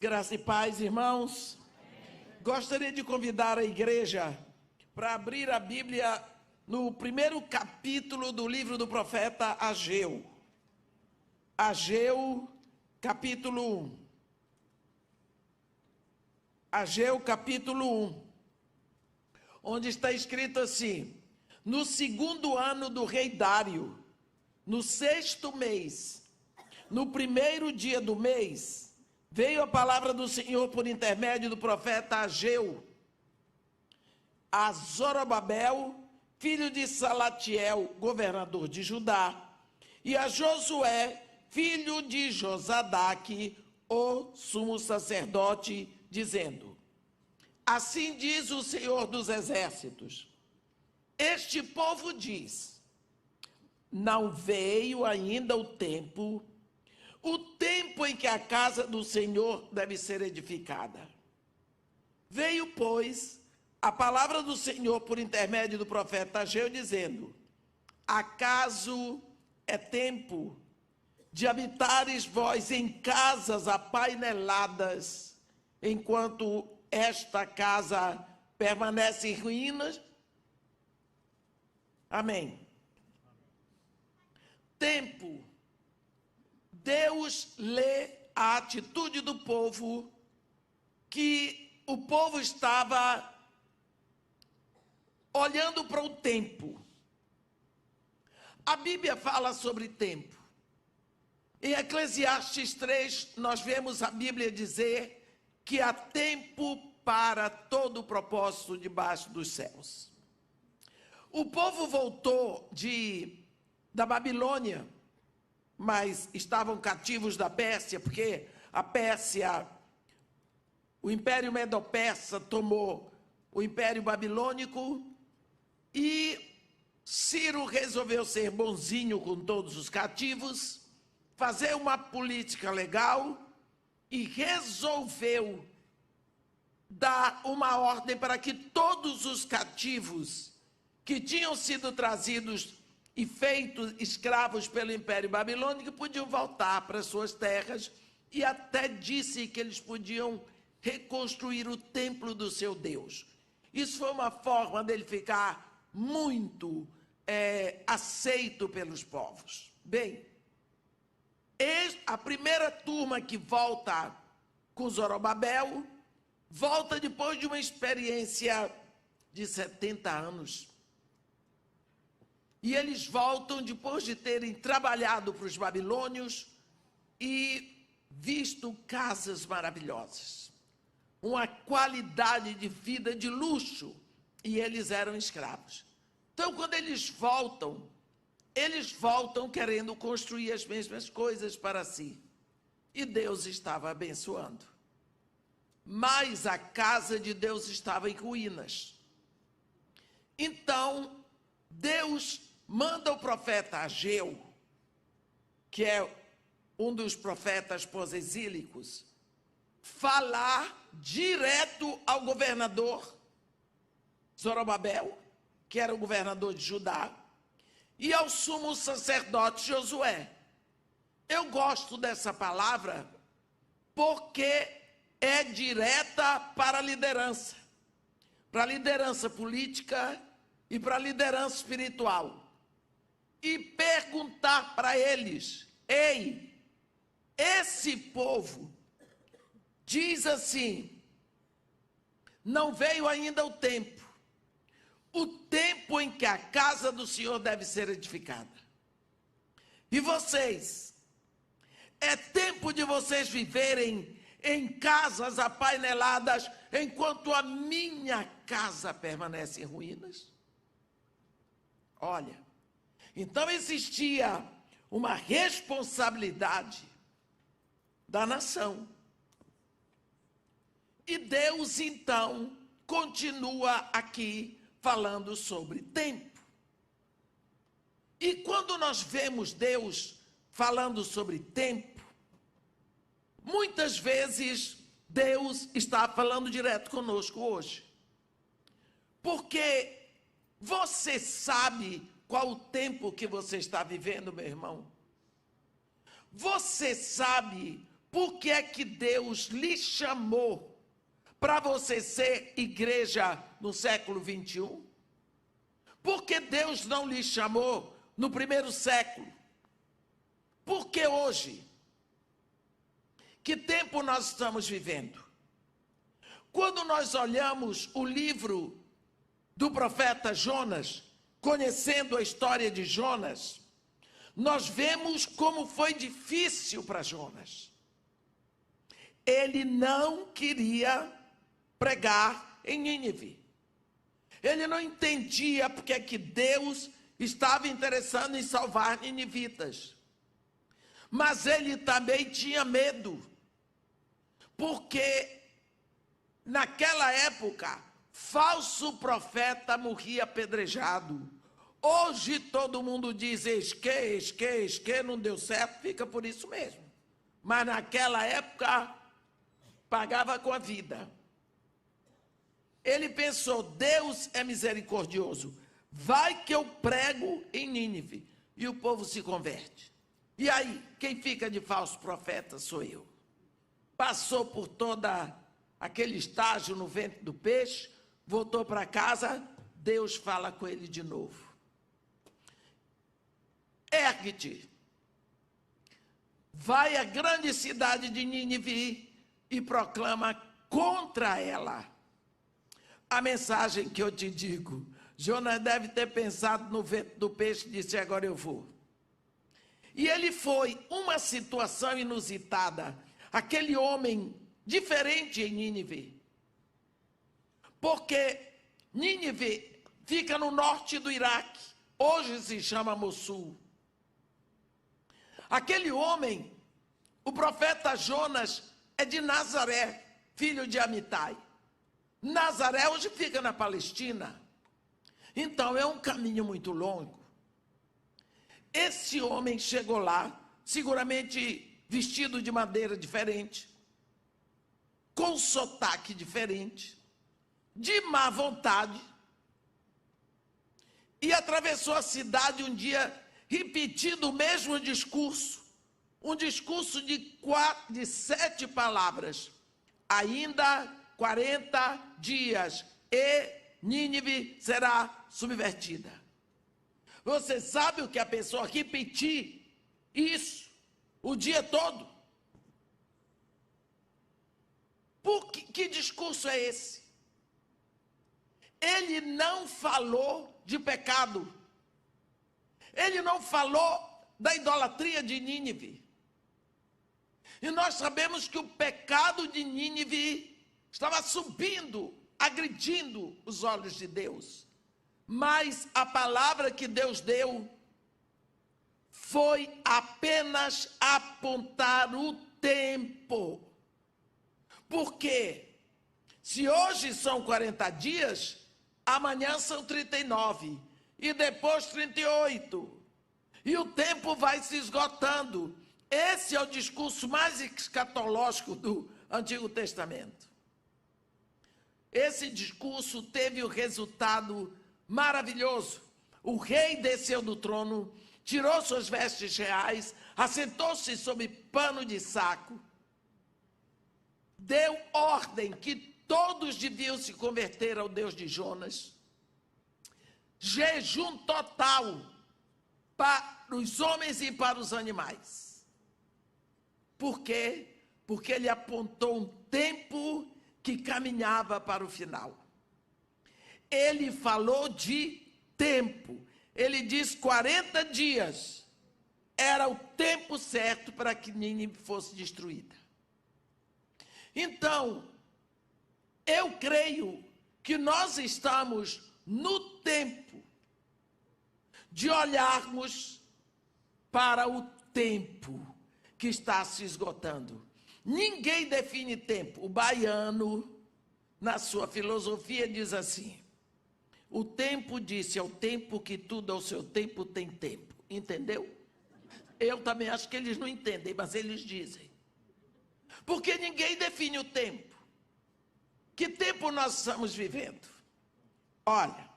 Graça e paz, irmãos. Gostaria de convidar a igreja para abrir a Bíblia no primeiro capítulo do livro do profeta Ageu. Ageu, capítulo 1. Ageu, capítulo 1, onde está escrito assim: no segundo ano do rei Dário, no sexto mês, no primeiro dia do mês, veio a palavra do Senhor por intermédio do profeta Ageu a Zorobabel, filho de Salatiel, governador de Judá, e a Josué, filho de Josadaque, o sumo sacerdote, dizendo: assim diz o Senhor dos exércitos, este povo diz, não veio ainda o tempo em que a casa do Senhor deve ser edificada. Veio, pois, a palavra do Senhor por intermédio do profeta Ageu, dizendo: acaso é tempo de habitares vós em casas apaineladas, enquanto esta casa permanece em ruínas? Amém. Tempo. Deus lê a atitude do povo, que o povo estava olhando para o tempo. A Bíblia fala sobre tempo. Em Eclesiastes 3, nós vemos a Bíblia dizer que há tempo para todo o propósito debaixo dos céus. O povo voltou da Babilônia, mas estavam cativos da Pérsia, porque a Pérsia, o Império Medo-Persa tomou o Império Babilônico, e Ciro resolveu ser bonzinho com todos os cativos, fazer uma política legal e resolveu dar uma ordem para que todos os cativos que tinham sido trazidos e feitos escravos pelo Império Babilônico podiam voltar para suas terras, e até disse que eles podiam reconstruir o templo do seu Deus. Isso foi uma forma dele ficar muito aceito pelos povos. Bem, a primeira turma que volta com Zorobabel, volta depois de uma experiência de 70 anos. E eles voltam depois de terem trabalhado para os babilônios e visto casas maravilhosas, uma qualidade de vida de luxo, e eles eram escravos. Então, quando eles voltam querendo construir as mesmas coisas para si. E Deus estava abençoando. Mas a casa de Deus estava em ruínas. Então, Deus manda o profeta Ageu, que é um dos profetas pós-exílicos, falar direto ao governador Zorobabel, que era o governador de Judá, e ao sumo sacerdote Josué. Eu gosto dessa palavra porque é direta para a liderança política e para a liderança espiritual. E perguntar para eles: ei, esse povo diz assim, não veio ainda o tempo em que a casa do Senhor deve ser edificada. E vocês, é tempo de vocês viverem em casas apaineladas, enquanto a minha casa permanece em ruínas? Olha, então existia uma responsabilidade da nação. E Deus, então, continua aqui falando sobre tempo. E quando nós vemos Deus falando sobre tempo, muitas vezes Deus está falando direto conosco hoje. Porque você sabe qual o tempo que você está vivendo, meu irmão? Você sabe por que é que Deus lhe chamou para você ser igreja no século 21? Por que Deus não lhe chamou no primeiro século? Por que hoje? Que tempo nós estamos vivendo? Quando nós olhamos o livro do profeta Jonas, conhecendo a história de Jonas, nós vemos como foi difícil para Jonas. Ele não queria pregar em Nínive. Ele não entendia porque é que Deus estava interessado em salvar ninivitas. Mas ele também tinha medo, porque naquela época, falso profeta morria apedrejado. Hoje todo mundo diz esque, não deu certo, fica por isso mesmo. Mas naquela época, pagava com a vida. Ele pensou, Deus é misericordioso, vai que eu prego em Nínive, e o povo se converte. E aí, quem fica de falso profeta sou eu. Passou por toda aquele estágio no ventre do peixe, voltou para casa, Deus fala com ele de novo. Ergue-te, vai à grande cidade de Nínive e proclama contra ela a mensagem que eu te digo. Jonas deve ter pensado no ventre do peixe e disse, agora eu vou. E ele foi, uma situação inusitada, aquele homem diferente em Nínive. Porque Nínive fica no norte do Iraque, hoje se chama Mossul. Aquele homem, o profeta Jonas, é de Nazaré, filho de Amitai. Nazaré hoje fica na Palestina. Então é um caminho muito longo. Esse homem chegou lá, seguramente vestido de maneira diferente, com sotaque diferente, de má vontade, e atravessou a cidade um dia repetindo o mesmo discurso, um discurso de 7 palavras. Ainda 40 dias e Nínive será subvertida. Você sabe o que a pessoa repetir isso o dia todo? Que discurso é esse? Ele não falou de pecado. Ele não falou da idolatria de Nínive. E nós sabemos que o pecado de Nínive estava subindo, agredindo os olhos de Deus. Mas a palavra que Deus deu foi apenas apontar o tempo. Porque se hoje são 40 dias, amanhã são 39 e depois 38. E o tempo vai se esgotando. Esse é o discurso mais escatológico do Antigo Testamento. Esse discurso teve o resultado maravilhoso. O rei desceu do trono, tirou suas vestes reais, assentou-se sob pano de saco, deu ordem que todos deviam se converter ao Deus de Jonas, jejum total para os homens e para os animais. Por quê? Porque ele apontou um tempo que caminhava para o final. Ele falou de tempo. Ele diz 40 dias. Era o tempo certo para que Nínive fosse destruída. Então, eu creio que nós estamos no tempo de olharmos para o tempo que está se esgotando. Ninguém define tempo. O baiano, na sua filosofia, diz assim: o tempo disse, é o tempo que tudo ao seu tempo tem tempo. Entendeu? Eu também acho que eles não entendem, mas eles dizem. Porque ninguém define o tempo. Que tempo nós estamos vivendo? Olha,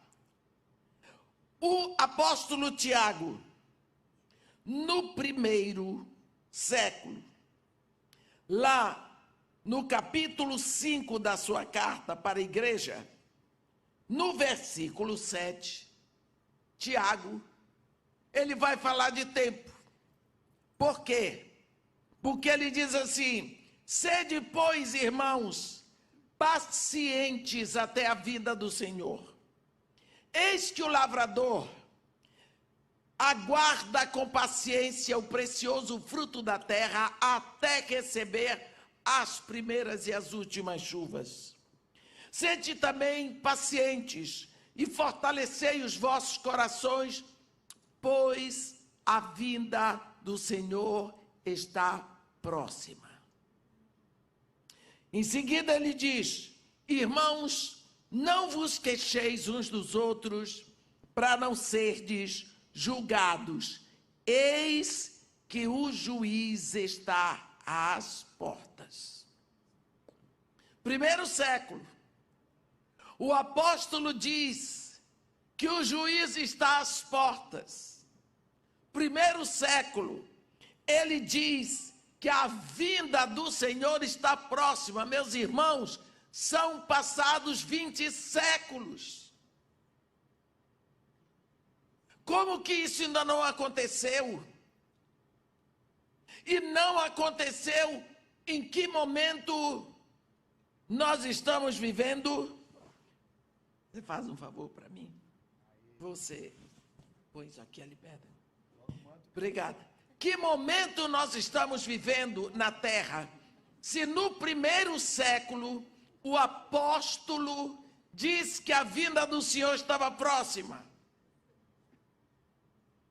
o apóstolo Tiago, no primeiro século, lá no capítulo 5 da sua carta para a igreja, no versículo 7, Tiago, ele vai falar de tempo. Por quê? Porque ele diz assim: sede, pois, irmãos, pacientes até a vinda do Senhor. Eis que o lavrador aguarda com paciência o precioso fruto da terra até receber as primeiras e as últimas chuvas. Sede também pacientes e fortalecei os vossos corações, pois a vinda do Senhor está próxima. Em seguida ele diz: irmãos, não vos queixeis uns dos outros, para não serdes julgados. Eis que o juiz está às portas. Primeiro século, o apóstolo diz que o juiz está às portas. Primeiro século, ele diz que a vinda do Senhor está próxima. Meus irmãos, são passados 20 séculos. Como que isso ainda não aconteceu? E não aconteceu em que momento nós estamos vivendo? Você faz um favor para mim? Você põe isso aqui ali perto. Obrigada. Que momento nós estamos vivendo na terra? Se no primeiro século o apóstolo diz que a vinda do Senhor estava próxima,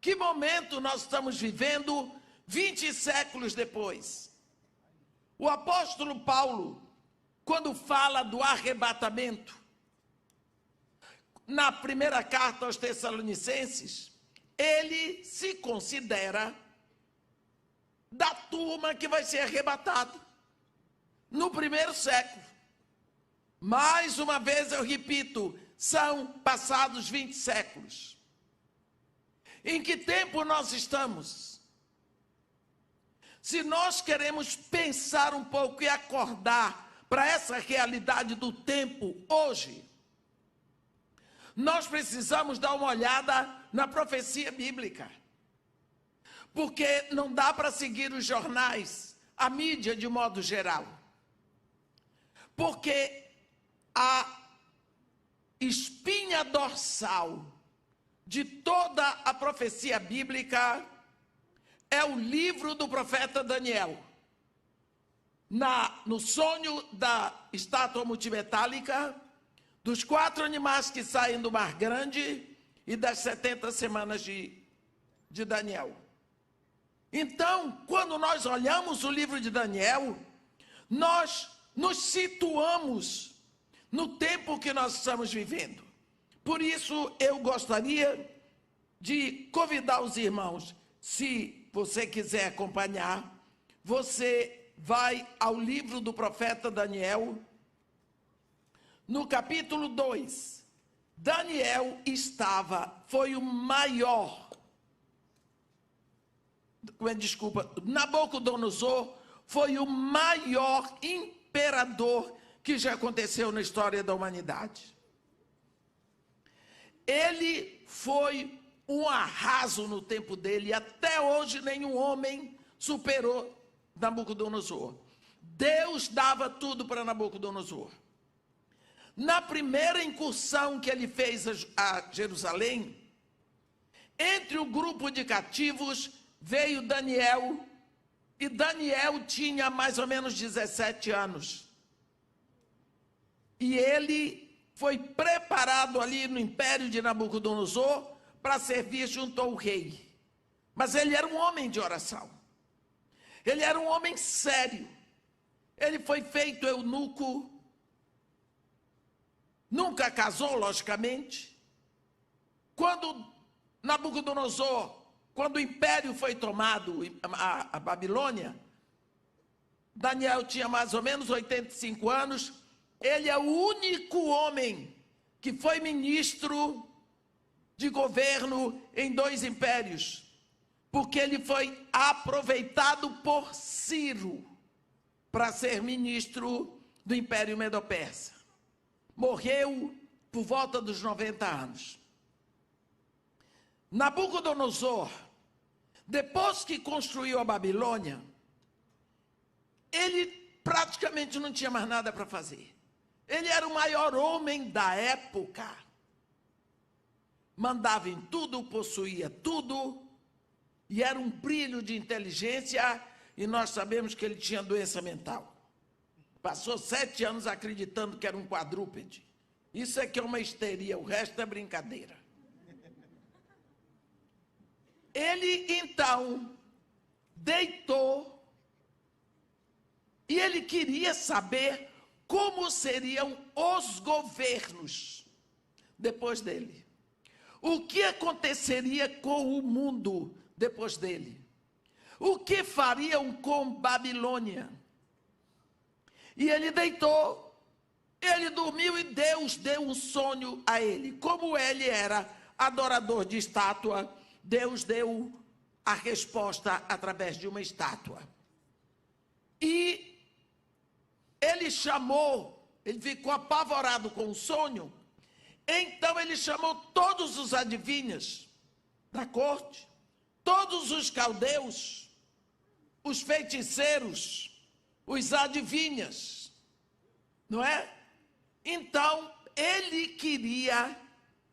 que momento nós estamos vivendo 20 séculos depois? O apóstolo Paulo, quando fala do arrebatamento, na primeira carta aos Tessalonicenses, ele se considera da turma que vai ser arrebatada no primeiro século. Mais uma vez eu repito, são passados 20 séculos. Em que tempo nós estamos? Se nós queremos pensar um pouco e acordar para essa realidade do tempo hoje, nós precisamos dar uma olhada na profecia bíblica. Porque não dá para seguir os jornais, a mídia de modo geral. Porque a espinha dorsal de toda a profecia bíblica é o livro do profeta Daniel. No sonho da estátua multimetálica, dos 4 animais que saem do mar grande e das 70 semanas de Daniel. Então, quando nós olhamos o livro de Daniel, nós nos situamos no tempo que nós estamos vivendo. Por isso, eu gostaria de convidar os irmãos, se você quiser acompanhar, você vai ao livro do profeta Daniel, no capítulo 2. Daniel foi o maior, Nabucodonosor foi o maior imperador que já aconteceu na história da humanidade. Ele foi um arraso no tempo dele, e até hoje nenhum homem superou Nabucodonosor. Deus dava tudo para Nabucodonosor. Na primeira incursão que ele fez a Jerusalém, entre o grupo de cativos veio Daniel, e Daniel tinha mais ou menos 17 anos. E ele foi preparado ali no império de Nabucodonosor para servir junto ao rei. Mas ele era um homem de oração. Ele era um homem sério. Ele foi feito eunuco. Nunca casou, logicamente. Quando o império foi tomado, a Babilônia, Daniel tinha mais ou menos 85 anos. Ele é o único homem que foi ministro de governo em 2 impérios, porque ele foi aproveitado por Ciro. para ser ministro do Império Medo-Persa. Morreu por volta dos 90 anos. Nabucodonosor, depois que construiu a Babilônia, ele praticamente não tinha mais nada para fazer. Ele era o maior homem da época. Mandava em tudo, possuía tudo, e era um brilho de inteligência, e nós sabemos que ele tinha doença mental. Passou 7 anos acreditando que era um quadrúpede. Isso é que é uma histeria, o resto é brincadeira. Ele, então, deitou, e ele queria saber como seriam os governos depois dele. O que aconteceria com o mundo depois dele? O que fariam com Babilônia? E ele deitou, ele dormiu e Deus deu um sonho a ele. Como ele era adorador de estátua, Deus deu a resposta através de uma estátua. E ele chamou, ele ficou apavorado com o sonho, então ele chamou todos os adivinhos da corte, todos os caldeus, os feiticeiros, os adivinhas, não é? Então, ele queria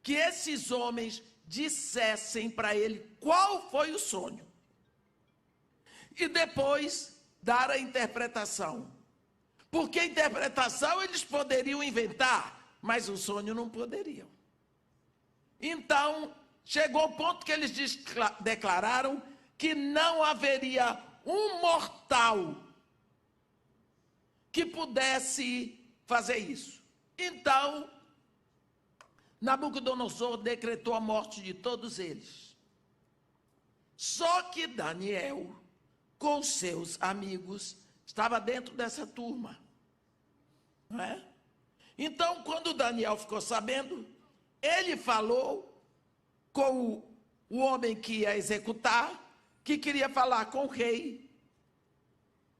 que esses homens dissessem para ele qual foi o sonho. E depois dar a interpretação. Porque a interpretação eles poderiam inventar, mas o sonho não poderiam. Então, chegou o ponto que eles declararam que não haveria um mortal que pudesse fazer isso. Então, Nabucodonosor decretou a morte de todos eles. Só que Daniel, com seus amigos, estava dentro dessa turma, não é? Então, quando Daniel ficou sabendo, ele falou com o homem que ia executar, que queria falar com o rei,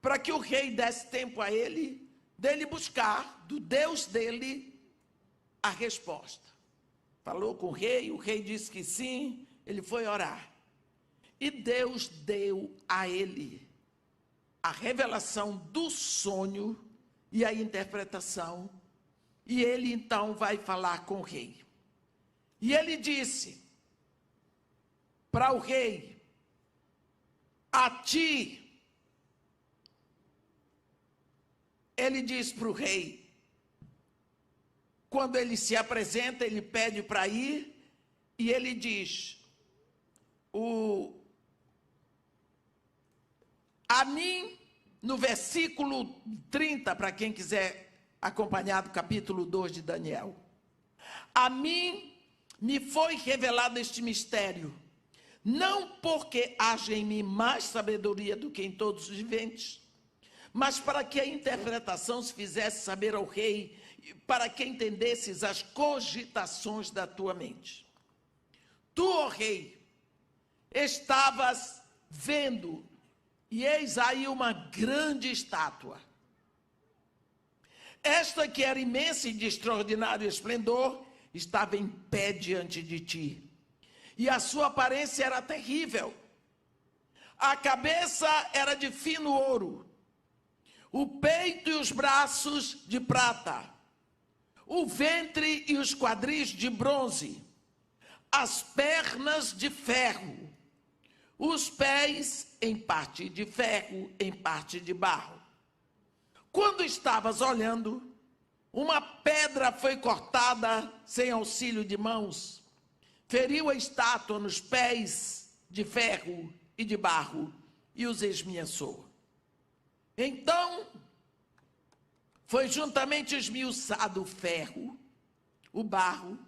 para que o rei desse tempo a ele, dele buscar, do Deus dele, a resposta. Falou com o rei disse que sim, ele foi orar. E Deus deu a ele a revelação do sonho e a interpretação, e ele então vai falar com o rei. E ele disse para o rei: a ti, ele diz para o rei, quando ele se apresenta, ele pede para ir, e ele diz, a mim, no versículo 30, para quem quiser acompanhar do capítulo 2 de Daniel, a mim me foi revelado este mistério, não porque haja em mim mais sabedoria do que em todos os viventes, mas para que a interpretação se fizesse saber ao rei, para que entendesses as cogitações da tua mente. Tu, ó rei, estavas vendo, e eis aí uma grande estátua. Esta que era imensa e de extraordinário esplendor, estava em pé diante de ti. E a sua aparência era terrível. A cabeça era de fino ouro, o peito e os braços de prata, o ventre e os quadris de bronze, as pernas de ferro, os pés em parte de ferro, em parte de barro. Quando estavas olhando, uma pedra foi cortada sem auxílio de mãos, feriu a estátua nos pés de ferro e de barro e os esmiuçou. Então, foi juntamente esmiuçado o ferro, o barro,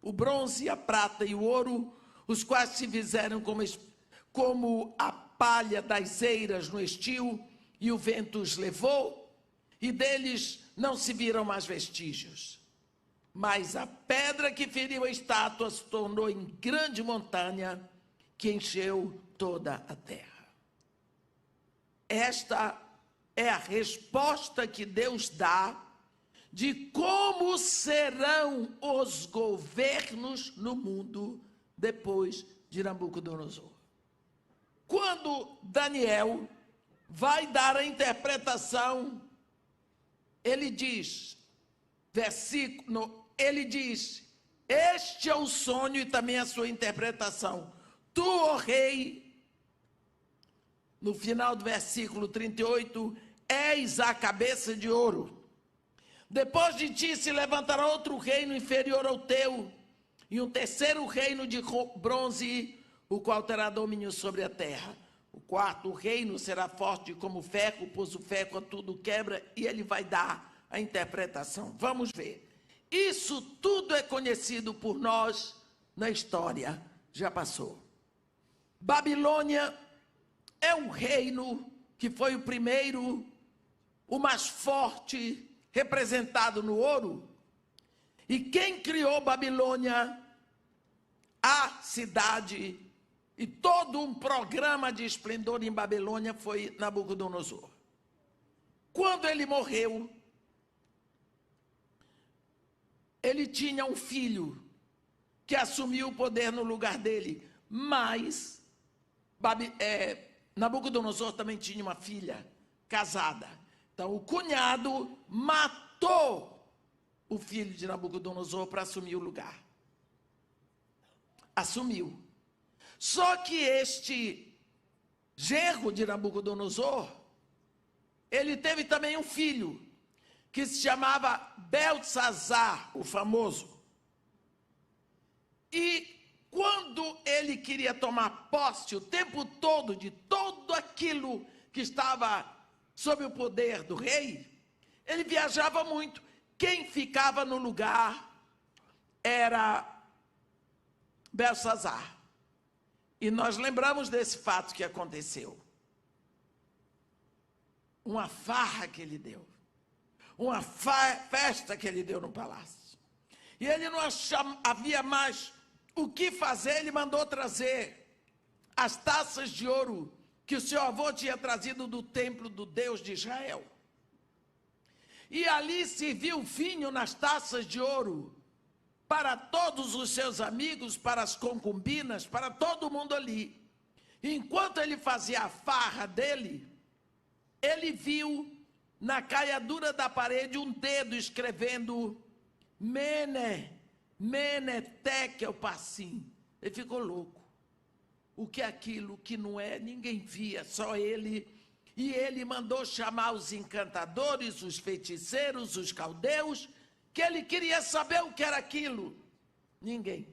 o bronze, a prata e o ouro, os quais se fizeram como a palha das eiras no estio, e o vento os levou, e deles não se viram mais vestígios. Mas a pedra que feriu a estátua se tornou em grande montanha, que encheu toda a terra. Esta é a resposta que Deus dá de como serão os governos no mundo depois de Nabucodonosor. Quando Daniel vai dar a interpretação, ele diz, este é o sonho e também a sua interpretação. Tu, ó rei, no final do versículo 38, és a cabeça de ouro. Depois de ti se levantará outro reino inferior ao teu, e um terceiro reino de bronze, o qual terá domínio sobre a terra. O quarto reino será forte como ferro, pois o ferro a tudo quebra, e ele vai dar a interpretação. Vamos ver. Isso tudo é conhecido por nós na história, já passou. Babilônia é um reino que foi o primeiro, o mais forte, representado no ouro. E quem criou Babilônia, a cidade e todo um programa de esplendor em Babilônia foi Nabucodonosor. Quando ele morreu, ele tinha um filho que assumiu o poder no lugar dele, mas Nabucodonosor também tinha uma filha casada. Então o cunhado matou o filho de Nabucodonosor para assumir o lugar. Assumiu. Só que este genro de Nabucodonosor, ele teve também um filho, que se chamava Beltsazar, o famoso. E quando ele queria tomar posse o tempo todo de tudo aquilo que estava sob o poder do rei, ele viajava muito. Quem ficava no lugar era Beltsazar. E nós lembramos desse fato que aconteceu. Uma farra que ele deu. Uma festa que ele deu no palácio. E ele não havia mais o que fazer, ele mandou trazer as taças de ouro que o seu avô tinha trazido do templo do Deus de Israel. E ali serviu vinho nas taças de ouro para todos os seus amigos, para as concubinas, para todo mundo ali. Enquanto ele fazia a farra dele, ele viu na caiadura da parede um dedo escrevendo Mene, Mene, Tekel, Parsim. Ele ficou louco. O que é aquilo que não é? Ninguém via, só ele. E ele mandou chamar os encantadores, os feiticeiros, os caldeus, que ele queria saber o que era aquilo. Ninguém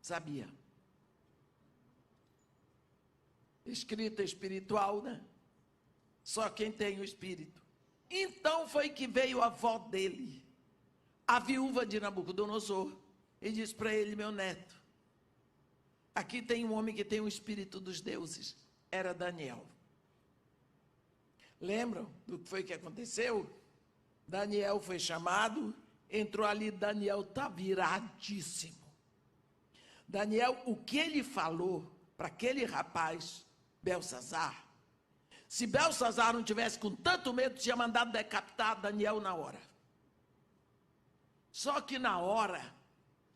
sabia. Escrita espiritual, né? Só quem tem o espírito. Então foi que veio a avó dele, a viúva de Nabucodonosor, e disse para ele: meu neto, aqui tem um homem que tem o espírito dos deuses. Era Daniel. Lembram do que foi que aconteceu? Daniel foi chamado, entrou ali, Daniel está viradíssimo. Daniel, o que ele falou para aquele rapaz, Beltsazar, se Beltsazar não tivesse com tanto medo, tinha mandado decapitar Daniel na hora. Só que na hora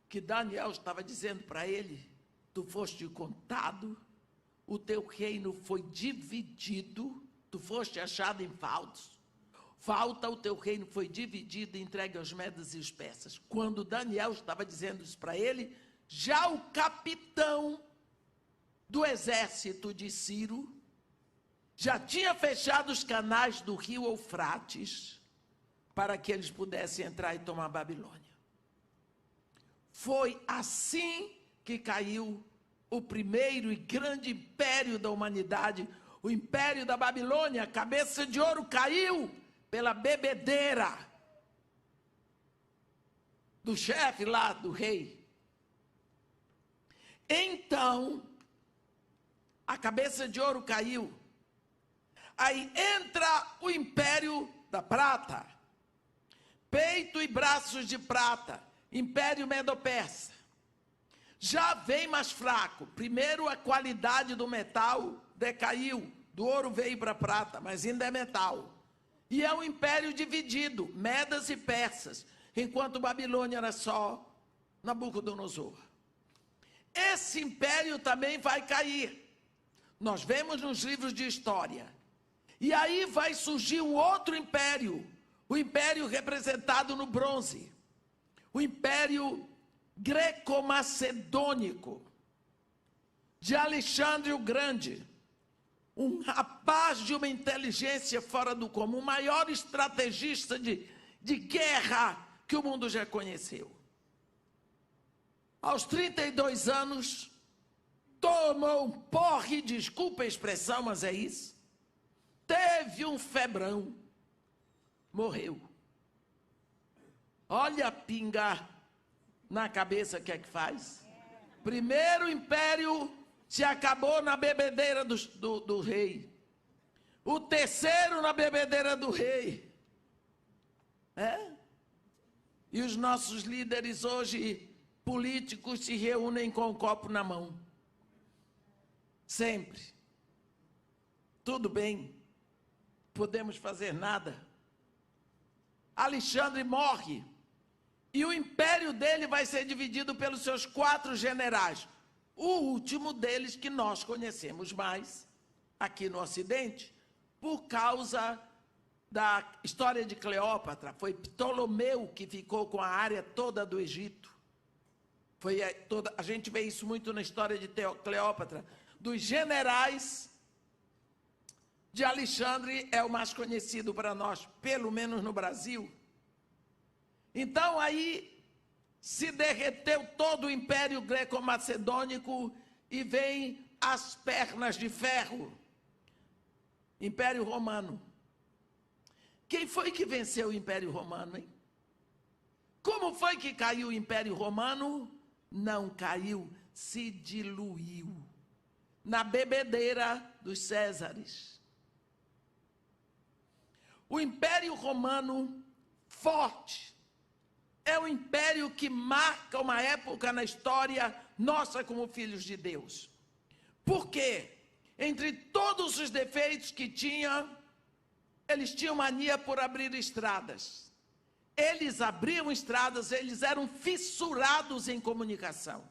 que Daniel estava dizendo para ele: tu foste contado, o teu reino foi dividido, tu foste achado em falta, o teu reino foi dividido e entregue aos medos e os persas. Quando Daniel estava dizendo isso para ele, já o capitão do exército de Ciro já tinha fechado os canais do rio Eufrates para que eles pudessem entrar e tomar a Babilônia. Foi assim que caiu o primeiro e grande império da humanidade, o império da Babilônia. A cabeça de ouro caiu pela bebedeira do chefe lá, do rei. Então, a cabeça de ouro caiu. Aí entra o império da prata, peito e braços de prata, império medo-persa. Já vem mais fraco. Primeiro a qualidade do metal decaiu, do ouro veio para a prata, mas ainda é metal. E é um império dividido, medas e persas, enquanto Babilônia era só Nabucodonosor. Esse império também vai cair. Nós vemos nos livros de história. E aí vai surgir um outro império, o império representado no bronze, o império greco-macedônico, de Alexandre o Grande, um rapaz de uma inteligência fora do comum, o maior estrategista de guerra que o mundo já conheceu. Aos 32 anos, tomou um porre, desculpa a expressão, mas é isso, teve um febrão, morreu. Olha a pinga na cabeça, o que é que faz? Primeiro império se acabou na bebedeira do rei. O terceiro na bebedeira do rei. E os nossos líderes hoje, políticos, se reúnem com o copo na mão. Sempre. Tudo bem. Podemos fazer nada. Alexandre morre. E o império dele vai ser dividido pelos seus 4 generais. O último deles que nós conhecemos mais aqui no Ocidente, por causa da história de Cleópatra. Foi Ptolomeu que ficou com a área toda do Egito. A gente vê isso muito na história de Cleópatra. Dos generais, de Alexandre é o mais conhecido para nós, pelo menos no Brasil. Então aí se derreteu todo o Império Greco-Macedônico e vem as pernas de ferro. Império Romano. Quem foi que venceu o Império Romano, hein? Como foi que caiu o Império Romano? Não caiu, se diluiu na bebedeira dos Césares. O Império Romano, forte, é um império que marca uma época na história nossa como filhos de Deus. Por quê? Entre todos os defeitos que tinha, eles tinham mania por abrir estradas. Eles abriam estradas, eles eram fissurados em comunicação.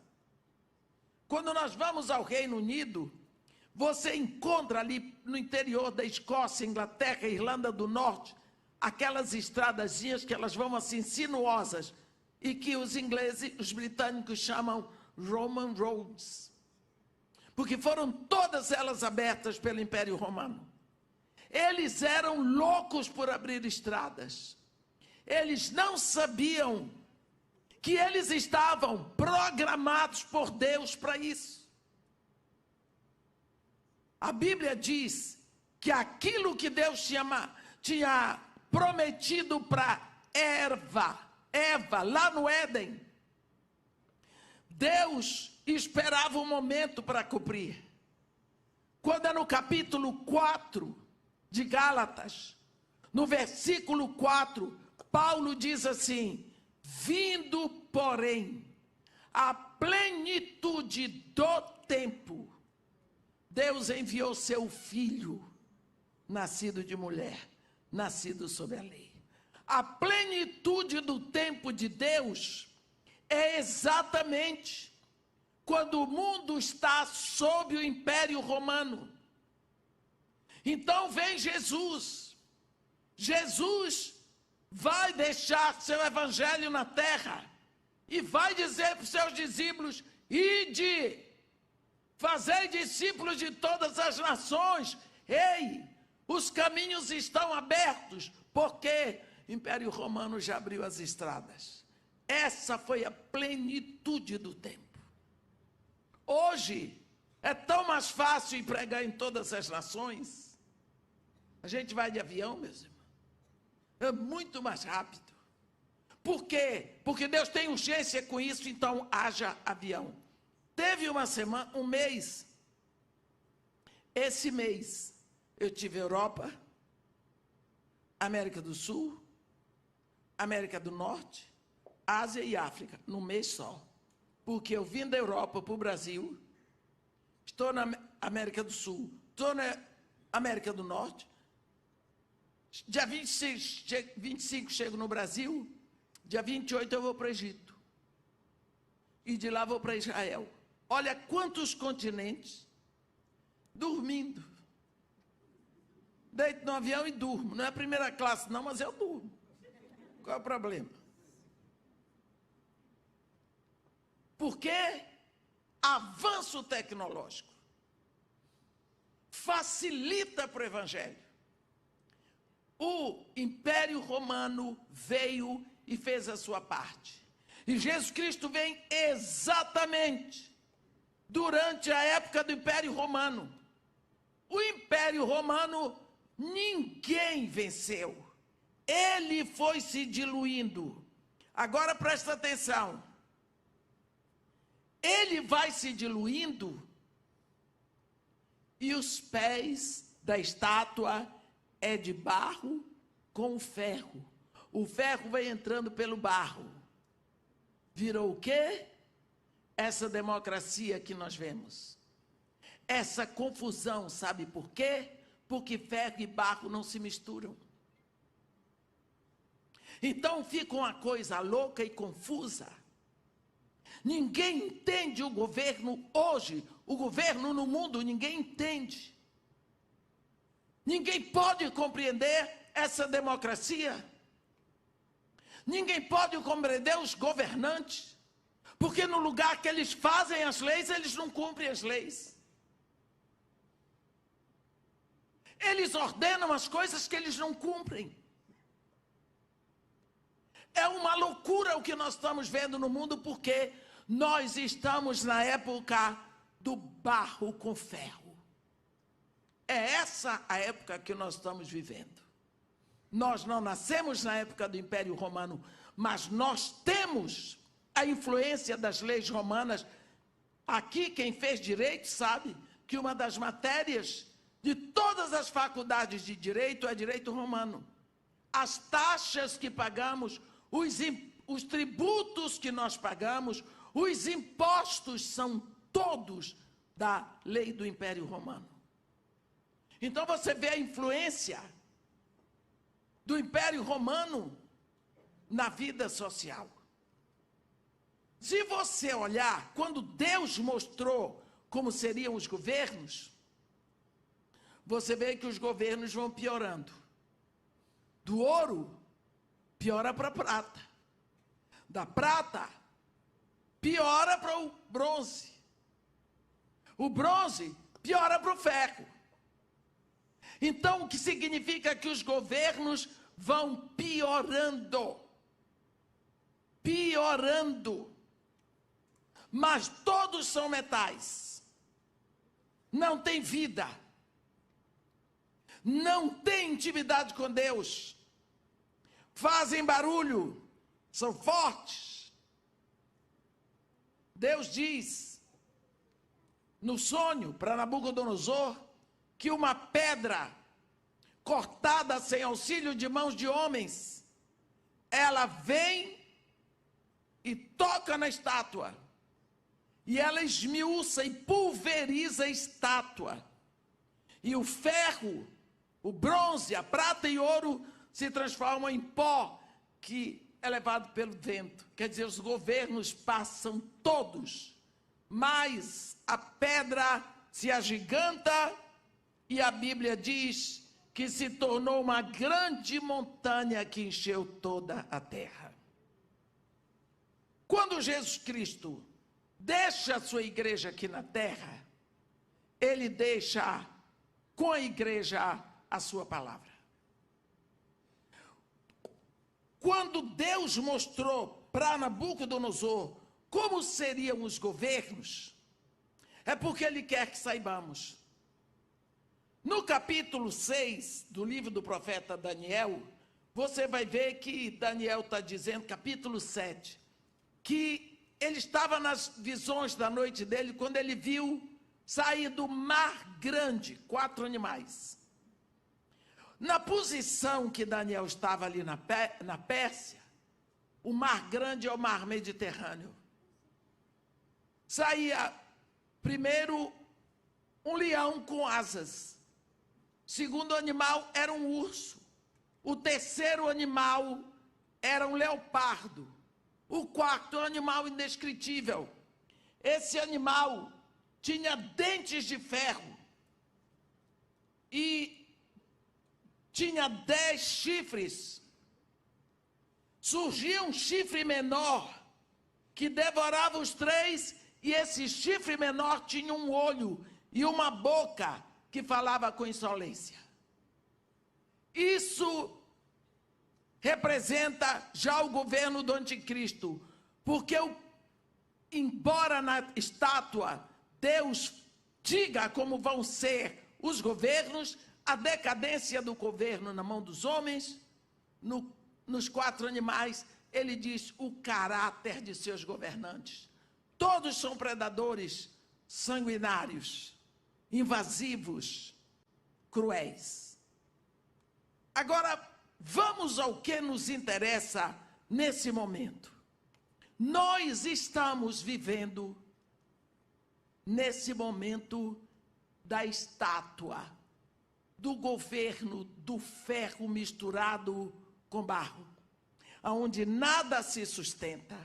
Quando nós vamos ao Reino Unido, você encontra ali no interior da Escócia, Inglaterra, Irlanda do Norte, aquelas estradazinhas que elas vão assim sinuosas e que os ingleses, os britânicos chamam Roman Roads, porque foram todas elas abertas pelo Império Romano. Eles eram loucos por abrir estradas. Eles não sabiam que eles estavam programados por Deus para isso. A Bíblia diz que aquilo que Deus tinha prometido para Eva, lá no Éden, Deus esperava um momento para cumprir. Quando é no capítulo 4 de Gálatas, no versículo 4, Paulo diz assim: vindo, porém, a plenitude do tempo, Deus enviou seu filho, nascido de mulher, nascido sob a lei. A plenitude do tempo de Deus é exatamente quando o mundo está sob o Império Romano. Então vem Jesus. Jesus vai deixar seu evangelho na terra e vai dizer para os seus discípulos: ide, fazei discípulos de todas as nações. Ei, os caminhos estão abertos, porque o Império Romano já abriu as estradas. Essa foi a plenitude do tempo. Hoje é tão mais fácil ir pregar em todas as nações. A gente vai de avião, meus irmãos. É muito mais rápido. Por quê? Porque Deus tem urgência com isso, então haja avião. Teve um mês, esse mês, eu tive Europa, América do Sul, América do Norte, Ásia e África, num mês só. Porque eu vim da Europa para o Brasil, estou na América do Sul, estou na América do Norte, Dia 25 chego no Brasil, dia 28 eu vou para o Egito. E de lá vou para Israel. Olha quantos continentes dormindo. Deito no avião e durmo. Não é a primeira classe não, mas eu durmo. Qual é o problema? Porque avanço tecnológico facilita para o Evangelho. O Império Romano veio e fez a sua parte. E Jesus Cristo vem exatamente durante a época do Império Romano. O Império Romano ninguém venceu. Ele foi se diluindo. Agora presta atenção. Ele vai se diluindo e os pés da estátua é de barro com ferro. O ferro vai entrando pelo barro. Virou o quê? Essa democracia que nós vemos. Essa confusão, sabe por quê? Porque ferro e barro não se misturam. Então fica uma coisa louca e confusa. Ninguém entende o governo hoje, o governo no mundo, ninguém entende. Ninguém pode compreender essa democracia. Ninguém pode compreender os governantes, porque no lugar que eles fazem as leis, eles não cumprem as leis. Eles ordenam as coisas que eles não cumprem. É uma loucura o que nós estamos vendo no mundo, porque nós estamos na época do barro com ferro. É essa a época que nós estamos vivendo. Nós não nascemos na época do Império Romano, mas nós temos a influência das leis romanas. Aqui, quem fez direito sabe que uma das matérias de todas as faculdades de direito é direito romano. As taxas que pagamos, os tributos que nós pagamos, os impostos são todos da lei do Império Romano. Então você vê a influência do Império Romano na vida social. Se você olhar, quando Deus mostrou como seriam os governos, você vê que os governos vão piorando. Do ouro, piora para a prata. Da prata, piora para o bronze. O bronze, piora para o ferro. Então, o que significa que os governos vão piorando. Piorando. Mas todos são metais. Não tem vida. Não tem intimidade com Deus. Fazem barulho. São fortes. Deus diz no sonho para Nabucodonosor que uma pedra cortada sem auxílio de mãos de homens, ela vem e toca na estátua, e ela esmiuça e pulveriza a estátua, e o ferro, o bronze, a prata e ouro se transformam em pó que é levado pelo vento. Quer dizer, os governos passam todos, mas a pedra se agiganta. E a Bíblia diz que se tornou uma grande montanha que encheu toda a terra. Quando Jesus Cristo deixa a sua igreja aqui na terra, ele deixa com a igreja a sua palavra. Quando Deus mostrou para Nabucodonosor como seriam os governos, é porque ele quer que saibamos. No capítulo 6 do livro do profeta Daniel, você vai ver que Daniel está dizendo, capítulo 7, que ele estava nas visões da noite dele, quando ele viu sair do mar grande 4 animais. Na posição que Daniel estava ali na Pérsia, o mar grande é o mar Mediterrâneo. Saía primeiro um leão com asas. Segundo animal era um urso. O terceiro animal era um leopardo. O quarto, um animal indescritível. Esse animal tinha dentes de ferro e tinha 10 chifres. Surgia um chifre menor que devorava os 3, e esse chifre menor tinha um olho e uma boca que falava com insolência. Isso representa já o governo do anticristo, porque embora na estátua Deus diga como vão ser os governos, a decadência do governo na mão dos homens, nos 4 animais, ele diz o caráter de seus governantes. Todos são predadores, sanguinários, invasivos, cruéis. Agora, vamos ao que nos interessa nesse momento. Nós estamos vivendo nesse momento da estátua, do governo do ferro misturado com barro, onde nada se sustenta,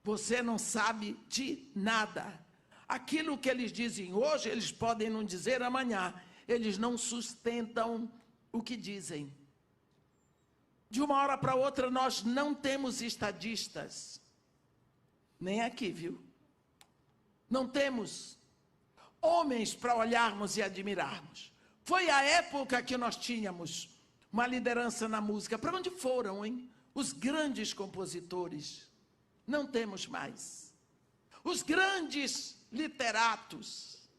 você não sabe de nada. Aquilo que eles dizem hoje, eles podem não dizer amanhã, eles não sustentam o que dizem. De uma hora para outra, nós não temos estadistas, nem aqui, viu? Não temos homens para olharmos e admirarmos. Foi a época que nós tínhamos uma liderança na música. Para onde foram, hein? Os grandes compositores. Não temos mais. Os grandes literatos.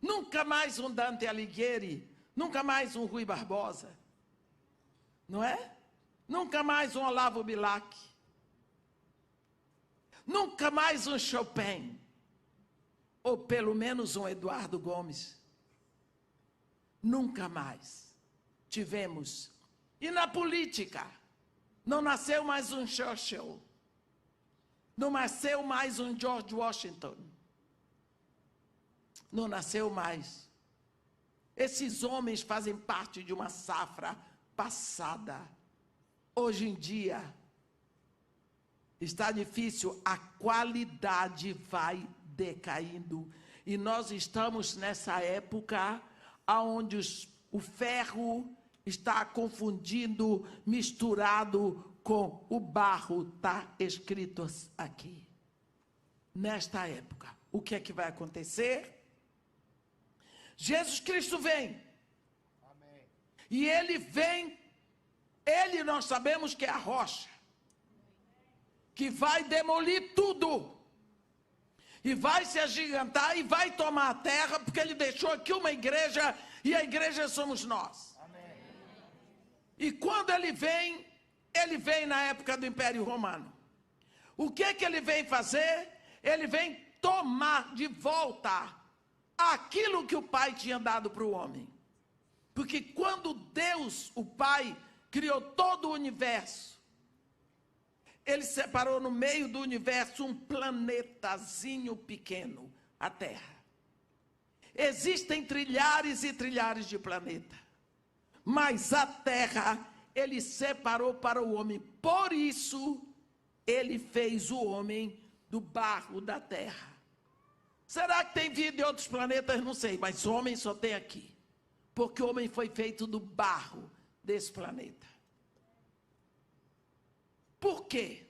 Nunca mais um Dante Alighieri, nunca mais um Rui Barbosa. Não é? Nunca mais um Olavo Bilac. Nunca mais um Chopin. Ou pelo menos um Eduardo Gomes. Nunca mais tivemos. E na política, não nasceu mais um Churchill. Não nasceu mais um George Washington. Não nasceu mais. Esses homens fazem parte de uma safra passada. Hoje em dia, está difícil, a qualidade vai decaindo. E nós estamos nessa época onde o ferro está confundindo, misturado com o barro. Está escrito aqui. Nesta época, o que é que vai acontecer? Jesus Cristo vem. Amém. E ele vem, ele nós sabemos que é a rocha, que vai demolir tudo. E vai se agigantar e vai tomar a terra, porque ele deixou aqui uma igreja, e a igreja somos nós. Amém. E quando ele vem na época do Império Romano. O que que ele vem fazer? Ele vem tomar de volta aquilo que o Pai tinha dado para o homem. Porque quando Deus, o Pai, criou todo o universo, ele separou no meio do universo um planetazinho pequeno, a Terra. Existem trilhares e trilhares de planeta, mas a Terra ele separou para o homem. Por isso, ele fez o homem do barro da Terra. Será que tem vida em outros planetas? Não sei, mas o homem só tem aqui. Porque o homem foi feito do barro desse planeta. Por quê?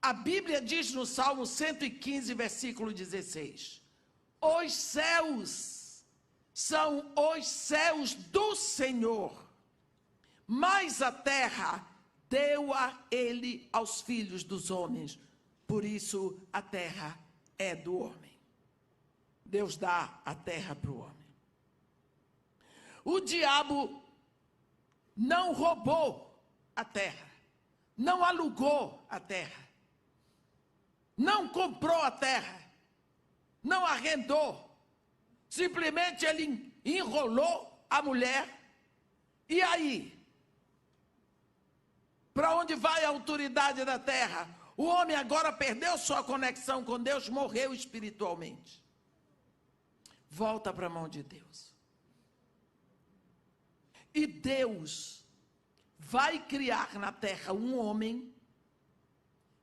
A Bíblia diz no Salmo 115, versículo 16. Os céus são os céus do Senhor, mas a terra deu-a ele aos filhos dos homens. Por isso a terra é do homem. Deus dá a terra para o homem. O diabo não roubou a terra, não alugou a terra, não comprou a terra, não arrendou. Simplesmente ele enrolou a mulher. E aí? Para onde vai a autoridade da terra? O homem agora perdeu sua conexão com Deus, morreu espiritualmente. Volta para a mão de Deus. E Deus vai criar na terra um homem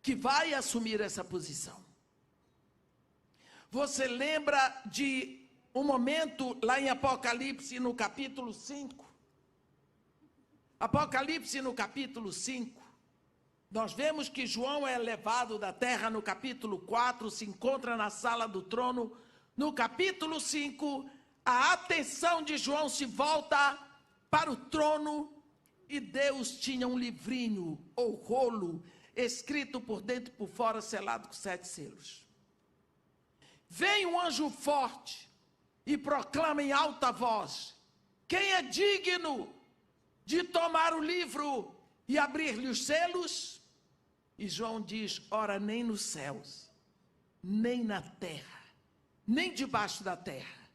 que vai assumir essa posição. Você lembra de um momento lá em Apocalipse, no capítulo 5? Apocalipse, no capítulo 5, nós vemos que João é levado da terra no capítulo 4, se encontra na sala do trono. No capítulo 5, a atenção de João se volta para o trono e Deus tinha um livrinho ou rolo escrito por dentro e por fora, selado com 7 selos. Vem um anjo forte e proclama em alta voz: quem é digno de tomar o livro e abrir-lhe os selos? E João diz: ora, nem nos céus, nem na terra, nem debaixo da terra,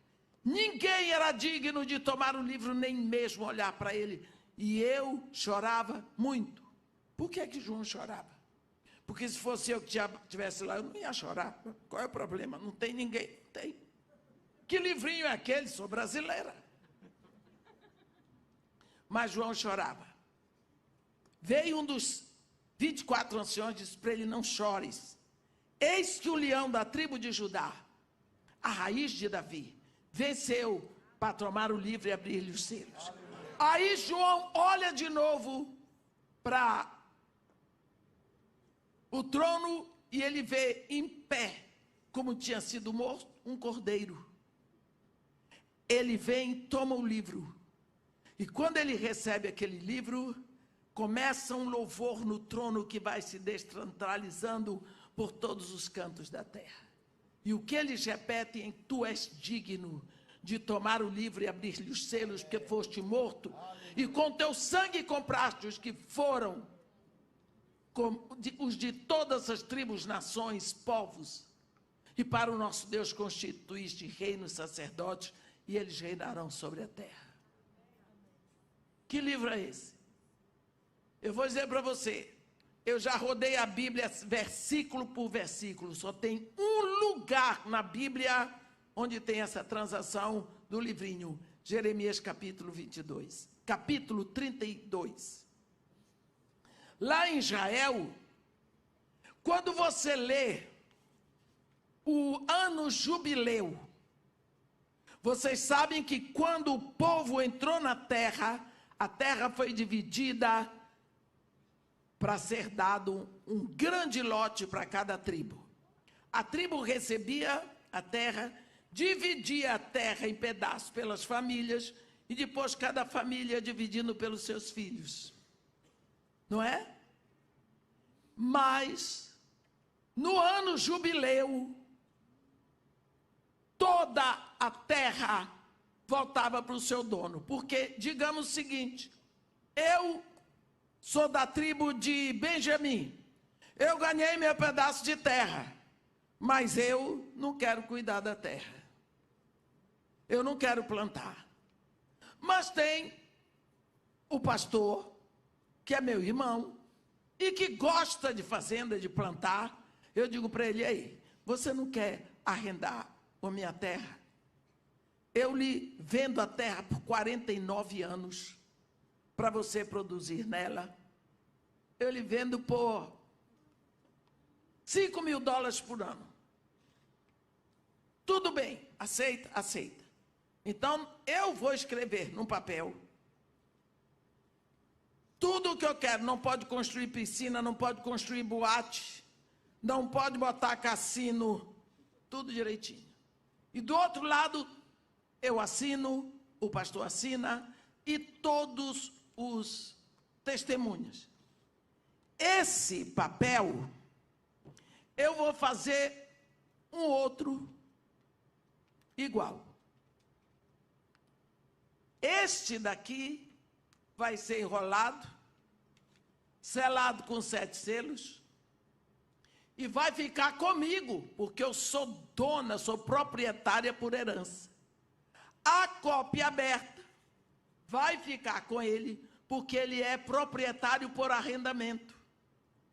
ninguém era digno de tomar o livro, nem mesmo olhar para ele. E eu chorava muito. Por que que João chorava? Porque se fosse eu que estivesse lá, eu não ia chorar. Qual é o problema? Não tem ninguém. Tem. Que livrinho é aquele? Sou brasileira. Mas João chorava. Veio um dos 24 anciões e disse para ele: não chores. Eis que o leão da tribo de Judá, a raiz de Davi, venceu para tomar o livro e abrir-lhe os selos. Aí João olha de novo para o trono e ele vê em pé, como tinha sido morto, um cordeiro. Ele vem, toma o livro. E quando ele recebe aquele livro, começa um louvor no trono que vai se descentralizando por todos os cantos da terra. E o que eles repetem: tu és digno de tomar o livro e abrir-lhe os selos, porque foste morto, e com teu sangue compraste os que foram, os de todas as tribos, nações, povos, e para o nosso Deus constituíste reinos, sacerdotes, e eles reinarão sobre a terra. Que livro é esse? Eu vou dizer para você, eu já rodei a Bíblia versículo por versículo, só tem um lugar na Bíblia onde tem essa transação do livrinho, Jeremias capítulo 22, capítulo 32. Lá em Israel, quando você lê o ano jubileu, vocês sabem que quando o povo entrou na terra, a terra foi dividida para ser dado um grande lote para cada tribo. A tribo recebia a terra, dividia a terra em pedaços pelas famílias, e depois cada família dividindo pelos seus filhos. Não é? Mas, no ano jubileu, toda a terra voltava para o seu dono. Porque, digamos o seguinte: eu sou da tribo de Benjamim, eu ganhei meu pedaço de terra, mas eu não quero cuidar da terra, eu não quero plantar. Mas tem o pastor, que é meu irmão, e que gosta de fazenda, de plantar. Eu digo para ele: aí, você não quer arrendar a minha terra? Eu lhe vendo a terra por 49 anos, para você produzir nela. Eu lhe vendo por $5.000 por ano. Tudo bem, aceita? Aceita. Então, eu vou escrever num papel tudo o que eu quero. Não pode construir piscina, não pode construir boate, não pode botar cassino, tudo direitinho. E do outro lado, eu assino, o pastor assina, e todos os testemunhas. Esse papel, eu vou fazer um outro igual. Este daqui vai ser enrolado, selado com 7 selos, e vai ficar comigo, porque eu sou dona, sou proprietária por herança. A cópia aberta vai ficar com ele, porque ele é proprietário por arrendamento.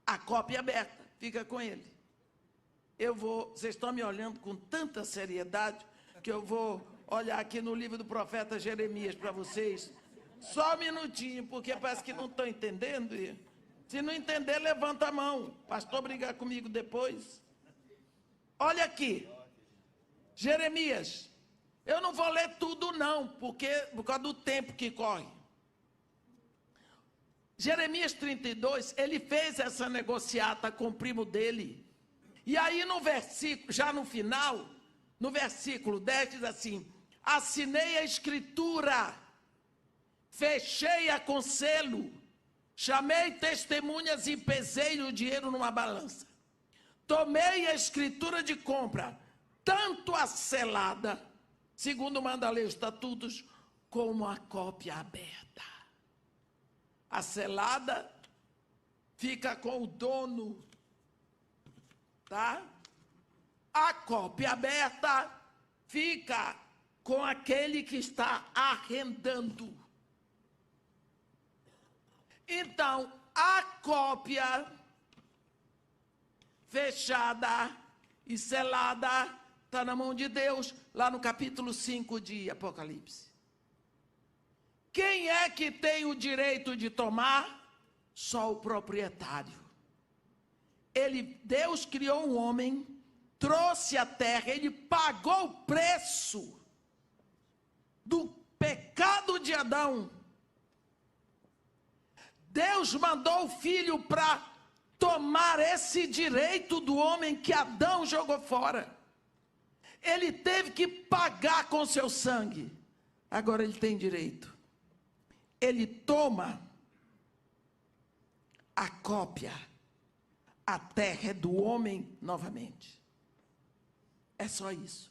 A cópia aberta fica com ele. Vocês estão me olhando com tanta seriedade, que eu vou olhar aqui no livro do profeta Jeremias para vocês Só um minutinho, porque parece que não estão entendendo. Se não entender, levanta a mão. Pastor brigar comigo depois. Olha aqui. Jeremias. Eu não vou ler tudo não, por causa do tempo que corre. Jeremias 32, ele fez essa negociata com o primo dele. E aí no versículo, já no final, no versículo 10 diz assim: assinei a escritura, fechei-a com selo, chamei testemunhas e pesei o dinheiro numa balança. Tomei a escritura de compra, tanto a selada, segundo manda a lei os estatutos, como a cópia aberta. A selada fica com o dono, tá? A cópia aberta fica com aquele que está arrendando. Então, a cópia fechada e selada está na mão de Deus, lá no capítulo 5 de Apocalipse. Quem é que tem o direito de tomar? Só o proprietário. Deus criou um homem, trouxe a terra, ele pagou o preço do pecado de Adão. Deus mandou o filho para tomar esse direito do homem que Adão jogou fora. Ele teve que pagar com seu sangue. Agora ele tem direito. Ele toma a cópia. A terra é do homem novamente. É só isso.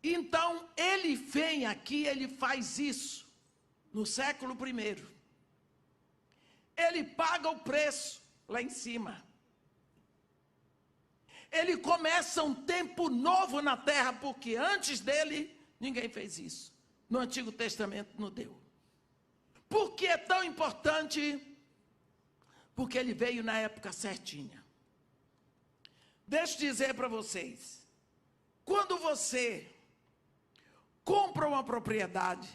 Então, ele vem aqui, ele faz isso no século I. Ele paga o preço lá em cima. Ele começa um tempo novo na terra, porque antes dele, ninguém fez isso. No Antigo Testamento não deu. Por que é tão importante? Porque ele veio na época certinha. Deixa eu dizer para vocês. Quando você compra uma propriedade,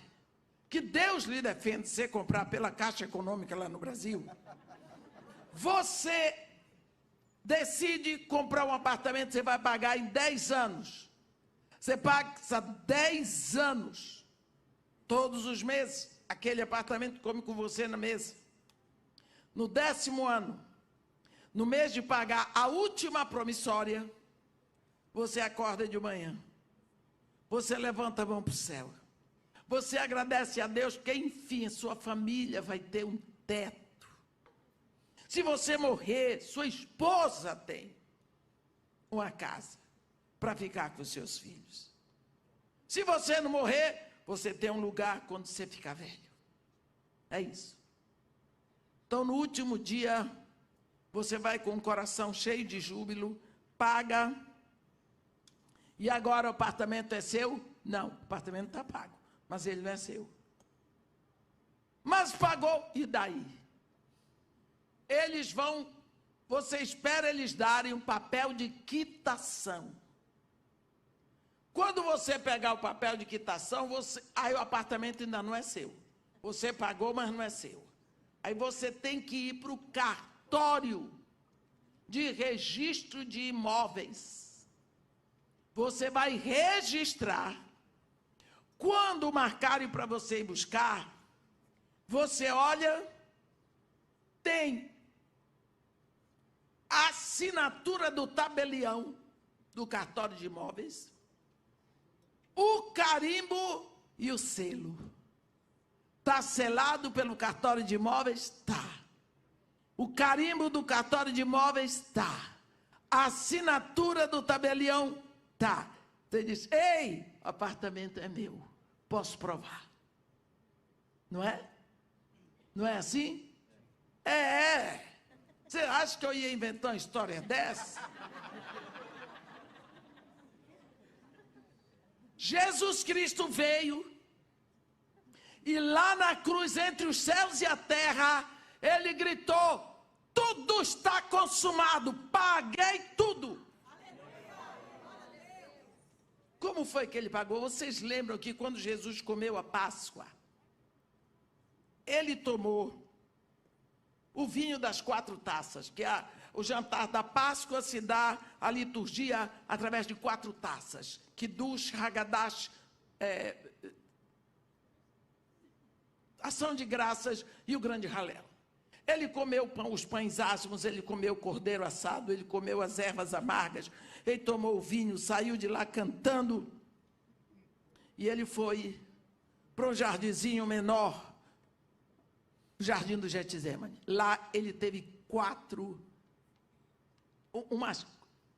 que Deus lhe defende você comprar pela Caixa Econômica lá no Brasil, você decide comprar um apartamento, você vai pagar em 10 anos. Você passa 10 anos, todos os meses, aquele apartamento come com você na mesa. No 10º ano, no mês de pagar a última promissória, você acorda de manhã, você levanta a mão para o céu, você agradece a Deus que, enfim, sua família vai ter um teto. Se você morrer, sua esposa tem uma casa para ficar com seus filhos. Se você não morrer, você tem um lugar quando você ficar velho. É isso. Então, no último dia, você vai com o coração cheio de júbilo, paga, e agora o apartamento é seu? Não, o apartamento está pago, mas ele não é seu. Mas pagou, e daí? Eles vão, você espera eles darem um papel de quitação. Quando você pegar o papel de quitação, aí o apartamento ainda não é seu. Você pagou, mas não é seu. Aí você tem que ir para o cartório de registro de imóveis. Você vai registrar. Quando marcarem para você ir buscar, você olha, tem a assinatura do tabelião do cartório de imóveis, o carimbo e o selo. Está selado pelo cartório de imóveis? Tá. O carimbo do cartório de imóveis? Tá. A assinatura do tabelião? Tá. Você diz, ei, o apartamento é meu, posso provar. Não é? Não é assim? É. Você acha que eu ia inventar uma história dessa? Jesus Cristo veio, e lá na cruz, entre os céus e a terra, ele gritou, tudo está consumado, paguei tudo. Como foi que ele pagou? Vocês lembram que quando Jesus comeu a Páscoa, ele tomou o vinho das 4 taças, que o jantar da Páscoa se dá a liturgia através de 4 taças, Kiddush, Hagadash, ação de graças e o grande Halel. Ele comeu os pães asmos, ele comeu o cordeiro assado, ele comeu as ervas amargas, ele tomou o vinho, saiu de lá cantando, e ele foi para um jardinzinho menor, o jardim do Getsemane. Lá ele teve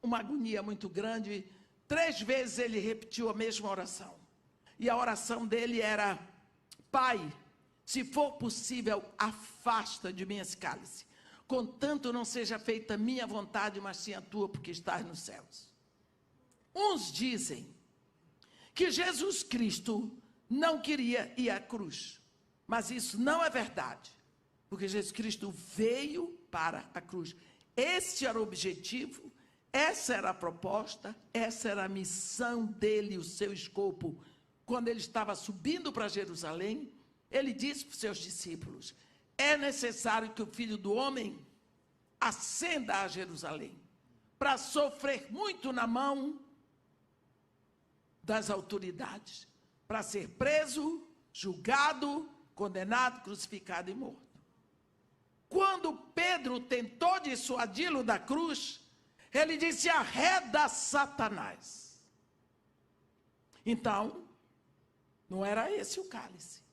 uma agonia muito grande. 3 vezes ele repetiu a mesma oração. E a oração dele era: Pai, se for possível, afasta de mim esse cálice. Contanto não seja feita a minha vontade, mas sim a tua, porque estás nos céus. Uns dizem que Jesus Cristo não queria ir à cruz. Mas isso não é verdade, porque Jesus Cristo veio para a cruz. Esse era o objetivo, essa era a proposta, essa era a missão dele, o seu escopo. Quando ele estava subindo para Jerusalém, ele disse para os seus discípulos: é necessário que o Filho do Homem ascenda a Jerusalém, para sofrer muito na mão das autoridades, para ser preso, julgado, condenado, crucificado e morto. Quando Pedro tentou dissuadi-lo da cruz, ele disse: arreda Satanás. Então, não era esse o cálice.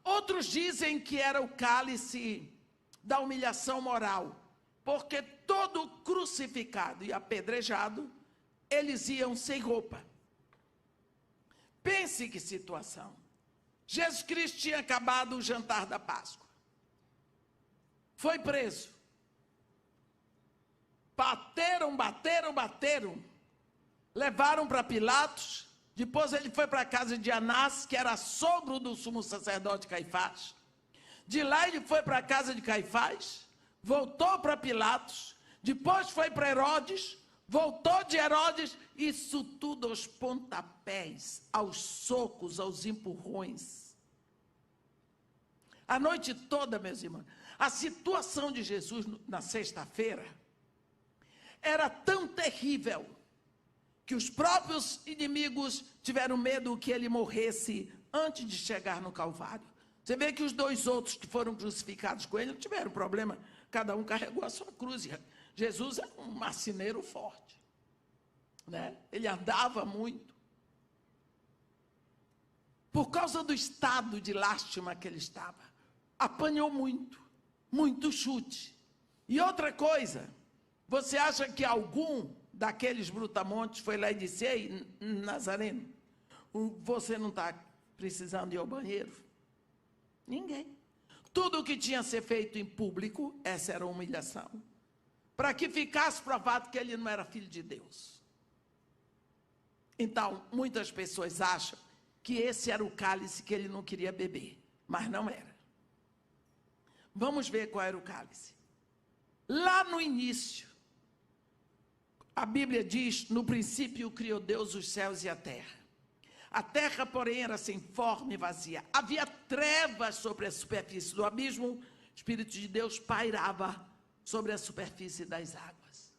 Outros dizem que era o cálice da humilhação moral, porque todo crucificado e apedrejado, eles iam sem roupa. Pense que situação. Jesus Cristo tinha acabado o jantar da Páscoa. Foi preso. Bateram. Levaram para Pilatos. Depois ele foi para a casa de Anás, que era sogro do sumo sacerdote Caifás. De lá ele foi para a casa de Caifás. Voltou para Pilatos. Depois foi para Herodes. Voltou de Herodes. Isso tudo aos pontapés, aos socos, aos empurrões. A noite toda, meus irmãos, a situação de Jesus na sexta-feira era tão terrível que os próprios inimigos tiveram medo que ele morresse antes de chegar no Calvário. Você vê que os 2 outros que foram crucificados com ele não tiveram problema, cada um carregou a sua cruz. Jesus é um marceneiro forte, né? Ele andava muito. Por causa do estado de lástima que ele estava, apanhou muito chute. E outra coisa, você acha que algum daqueles brutamontes foi lá e disse: ei, Nazareno, você não está precisando ir ao banheiro? Ninguém. Tudo o que tinha a ser feito em público, essa era a humilhação, para que ficasse provado que ele não era filho de Deus. Então, muitas pessoas acham que esse era o cálice que ele não queria beber, mas não era. Vamos ver qual era o cálice. Lá no início, a Bíblia diz: no princípio criou Deus os céus e a terra. A terra, porém, era sem forma e vazia. Havia trevas sobre a superfície do abismo. O Espírito de Deus pairava sobre a superfície das águas.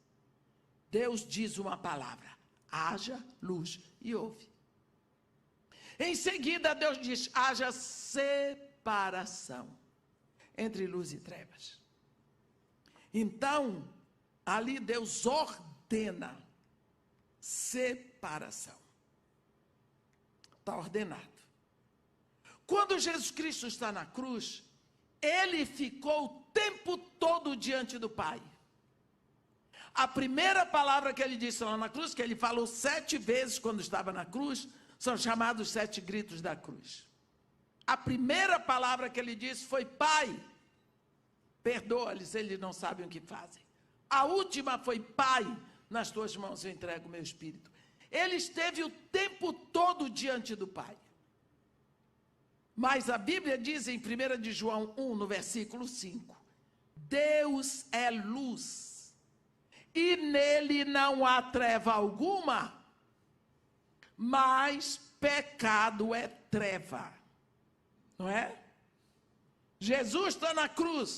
Deus diz uma palavra: haja luz, e houve. Em seguida, Deus diz: haja separação entre luz e trevas. Então, ali Deus ordena separação. Está ordenado. Quando Jesus Cristo está na cruz, ele ficou o tempo todo diante do Pai. A primeira palavra que ele disse lá na cruz, que ele falou 7 vezes quando estava na cruz, são chamados 7 gritos da cruz. A primeira palavra que ele disse foi: Pai, perdoa-lhes, eles não sabem o que fazem. A última foi: Pai, nas tuas mãos eu entrego o meu espírito. Ele esteve o tempo todo diante do Pai. Mas a Bíblia diz em 1 de João 1, no versículo 5, Deus é luz, e nele não há treva alguma, mas pecado é treva. Não é? Jesus está na cruz.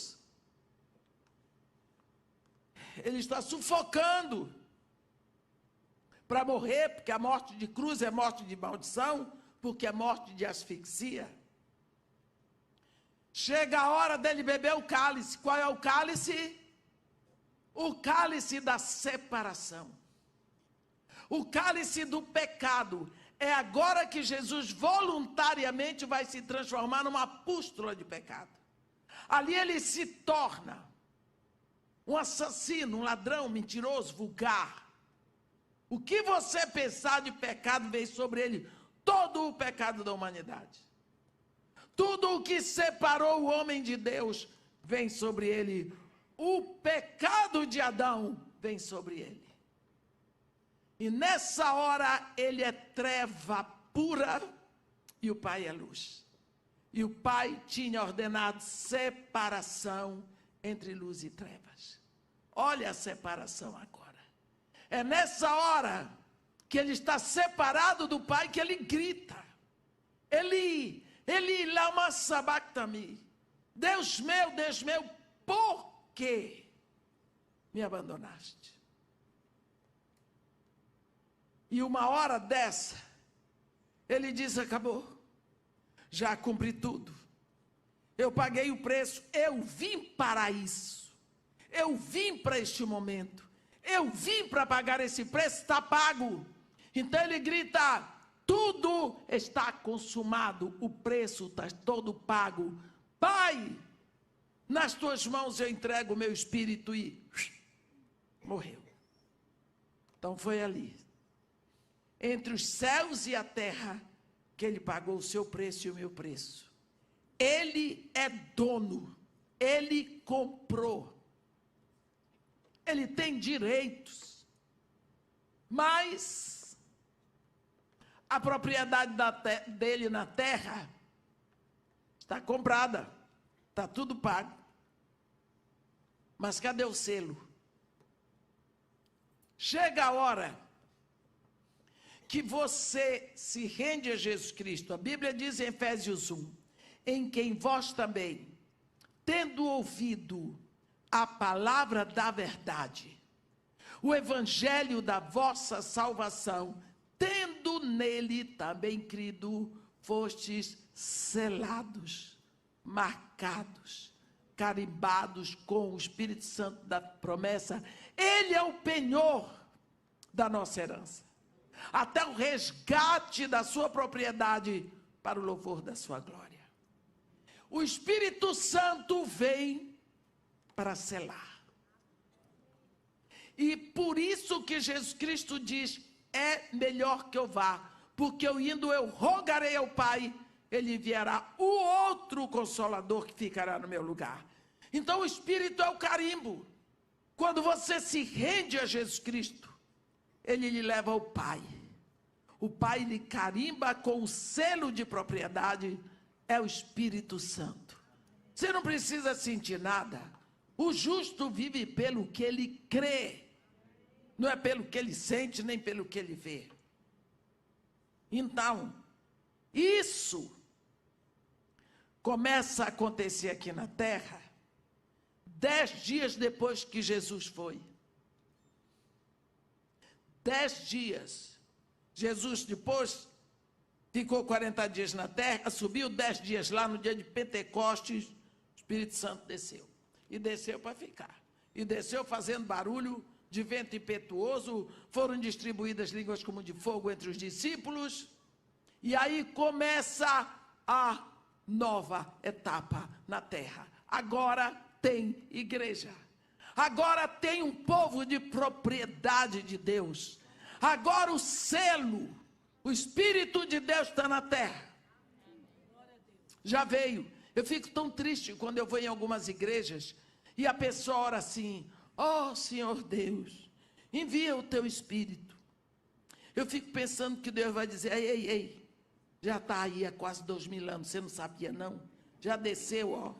Ele está sufocando para morrer, porque a morte de cruz é morte de maldição, porque é morte de asfixia. Chega a hora dele beber o cálice. Qual é o cálice? O cálice da separação. O cálice do pecado. É agora que Jesus voluntariamente vai se transformar numa pústula de pecado. Ali ele se torna um assassino, um ladrão, mentiroso, vulgar. O que você pensar de pecado veio sobre ele todo o pecado da humanidade. Tudo o que separou o homem de Deus vem sobre ele. O pecado de Adão vem sobre ele. E nessa hora ele é treva pura e o Pai é luz. E o Pai tinha ordenado separação entre luz e trevas. Olha a separação agora. É nessa hora que ele está separado do Pai que ele grita. Eli, lama sabachthani. Deus meu, por que me abandonaste? E uma hora dessa, ele diz, acabou. Já cumpri tudo. Eu paguei o preço. Eu vim para isso. Eu vim para este momento. Eu vim para pagar esse preço, está pago. Então ele grita, tudo está consumado, o preço está todo pago. Pai, nas tuas mãos eu entrego o meu espírito e morreu. Então foi ali, entre os céus e a terra, que ele pagou o seu preço e o meu preço. Ele é dono, ele comprou. Ele tem direitos, mas a propriedade dele na terra está comprada, está tudo pago. Mas cadê o selo? Chega a hora que você se rende a Jesus Cristo. A Bíblia diz em Efésios 1, em quem vós também, tendo ouvido a palavra da verdade, o evangelho da vossa salvação, tendo nele também crido, fostes selados, marcados, carimbados com o Espírito Santo da promessa. Ele é o penhor da nossa herança, até o resgate da sua propriedade para o louvor da sua glória. O Espírito Santo vem para selar. E por isso que Jesus Cristo diz, é melhor que eu vá, porque eu indo eu rogarei ao Pai, ele enviará o outro Consolador que ficará no meu lugar. Então o Espírito é o carimbo. Quando você se rende a Jesus Cristo, ele lhe leva ao Pai. O Pai lhe carimba com o selo de propriedade, é o Espírito Santo. Você não precisa sentir nada. O justo vive pelo que ele crê. Não é pelo que ele sente, nem pelo que ele vê. Então, isso começa a acontecer aqui na terra 10 dias depois que Jesus foi. 10 dias. Jesus depois ficou 40 dias na terra, subiu 10 dias lá no dia de Pentecostes, o Espírito Santo desceu. E desceu para ficar. E desceu fazendo barulho de vento impetuoso, foram distribuídas línguas como de fogo entre os discípulos, e aí começa a nova etapa na terra. Agora tem igreja. Agora tem um povo de propriedade de Deus. Agora o selo, o Espírito de Deus está na terra. Já veio. Eu fico tão triste quando eu vou em algumas igrejas e a pessoa ora assim, ó Senhor Deus, envia o teu Espírito. Eu fico pensando que Deus vai dizer, ei, já está aí há quase 2000 anos, você não sabia não? Já desceu, ó.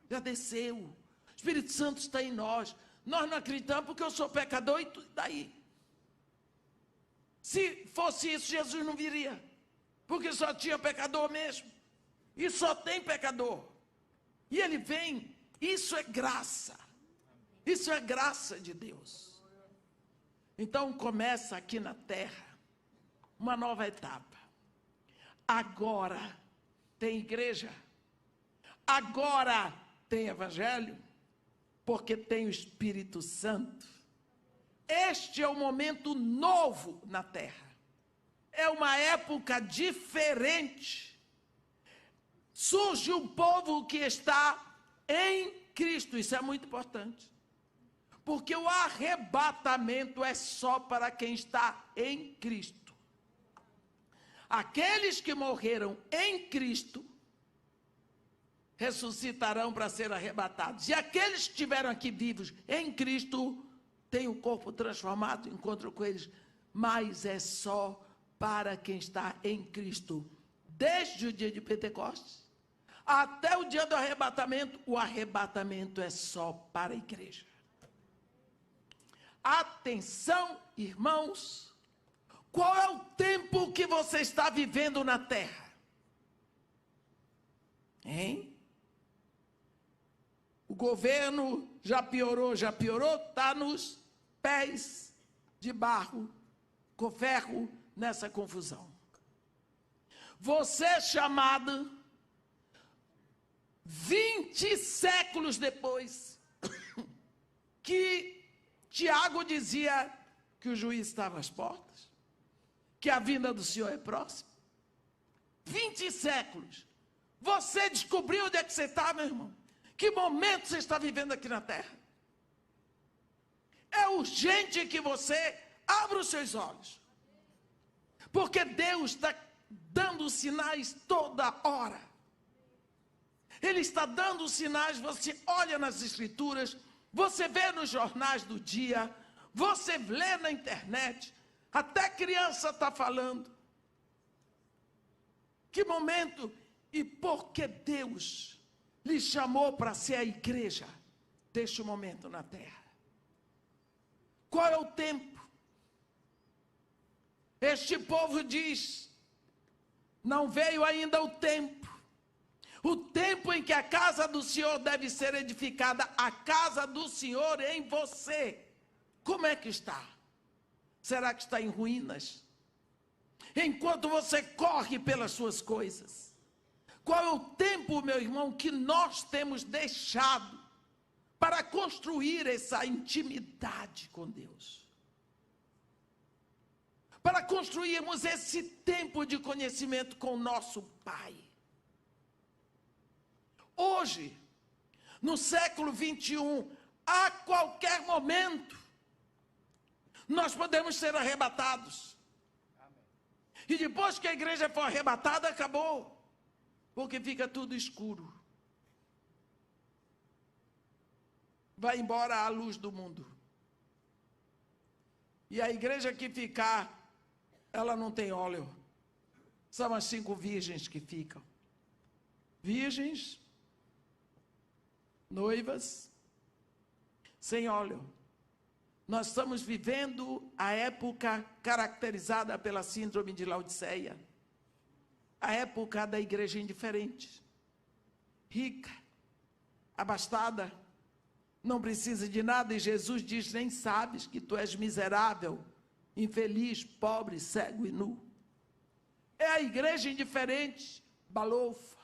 Já desceu. O Espírito Santo está em nós. Nós não acreditamos porque eu sou pecador e tudo daí. Se fosse isso, Jesus não viria. Porque só tinha pecador mesmo. E só tem pecador. E ele vem, isso é graça. Isso é graça de Deus. Então começa aqui na terra uma nova etapa. Agora tem igreja. Agora tem evangelho. Porque tem o Espírito Santo. Este é um momento novo na terra. É uma época diferente. Surge um povo que está em Cristo. Isso é muito importante. Porque o arrebatamento é só para quem está em Cristo. Aqueles que morreram em Cristo ressuscitarão para ser arrebatados. E aqueles que estiveram aqui vivos em Cristo têm o corpo transformado, encontram com eles. Mas é só para quem está em Cristo. Desde o dia de Pentecostes até o dia do arrebatamento, o arrebatamento é só para a igreja. Atenção, irmãos, qual é o tempo que você está vivendo na terra? Hein? O governo já piorou, está nos pés de barro, com ferro, nessa confusão. Você é chamado 20 séculos depois que Tiago dizia que o juiz estava às portas, que a vinda do Senhor é próxima. 20 séculos. Você descobriu onde é que você está, meu irmão? Que momento você está vivendo aqui na terra? É urgente que você abra os seus olhos. Porque Deus está dando sinais toda hora. Ele está dando sinais, você olha nas escrituras, você vê nos jornais do dia, você lê na internet, até criança está falando. Que momento e por que Deus lhe chamou para ser a igreja deste momento na terra? Qual é o tempo? Este povo diz, não veio ainda o tempo em que a casa do Senhor deve ser edificada, a casa do Senhor em você. Como é que está? Será que está em ruínas? Enquanto você corre pelas suas coisas. Qual é o tempo, meu irmão, que nós temos deixado para construir essa intimidade com Deus? Para construirmos esse tempo de conhecimento com o nosso Pai. Hoje, no século 21, a qualquer momento, nós podemos ser arrebatados. E depois que a igreja for arrebatada, acabou. Porque fica tudo escuro. Vai embora a luz do mundo. E a igreja que ficar, ela não tem óleo. São as 5 virgens que ficam. Virgens, noivas, sem óleo. Nós estamos vivendo a época caracterizada pela síndrome de Laodiceia. A época da igreja indiferente, rica, abastada, não precisa de nada, e Jesus diz, nem sabes que tu és miserável, infeliz, pobre, cego e nu. É a igreja indiferente, balofa.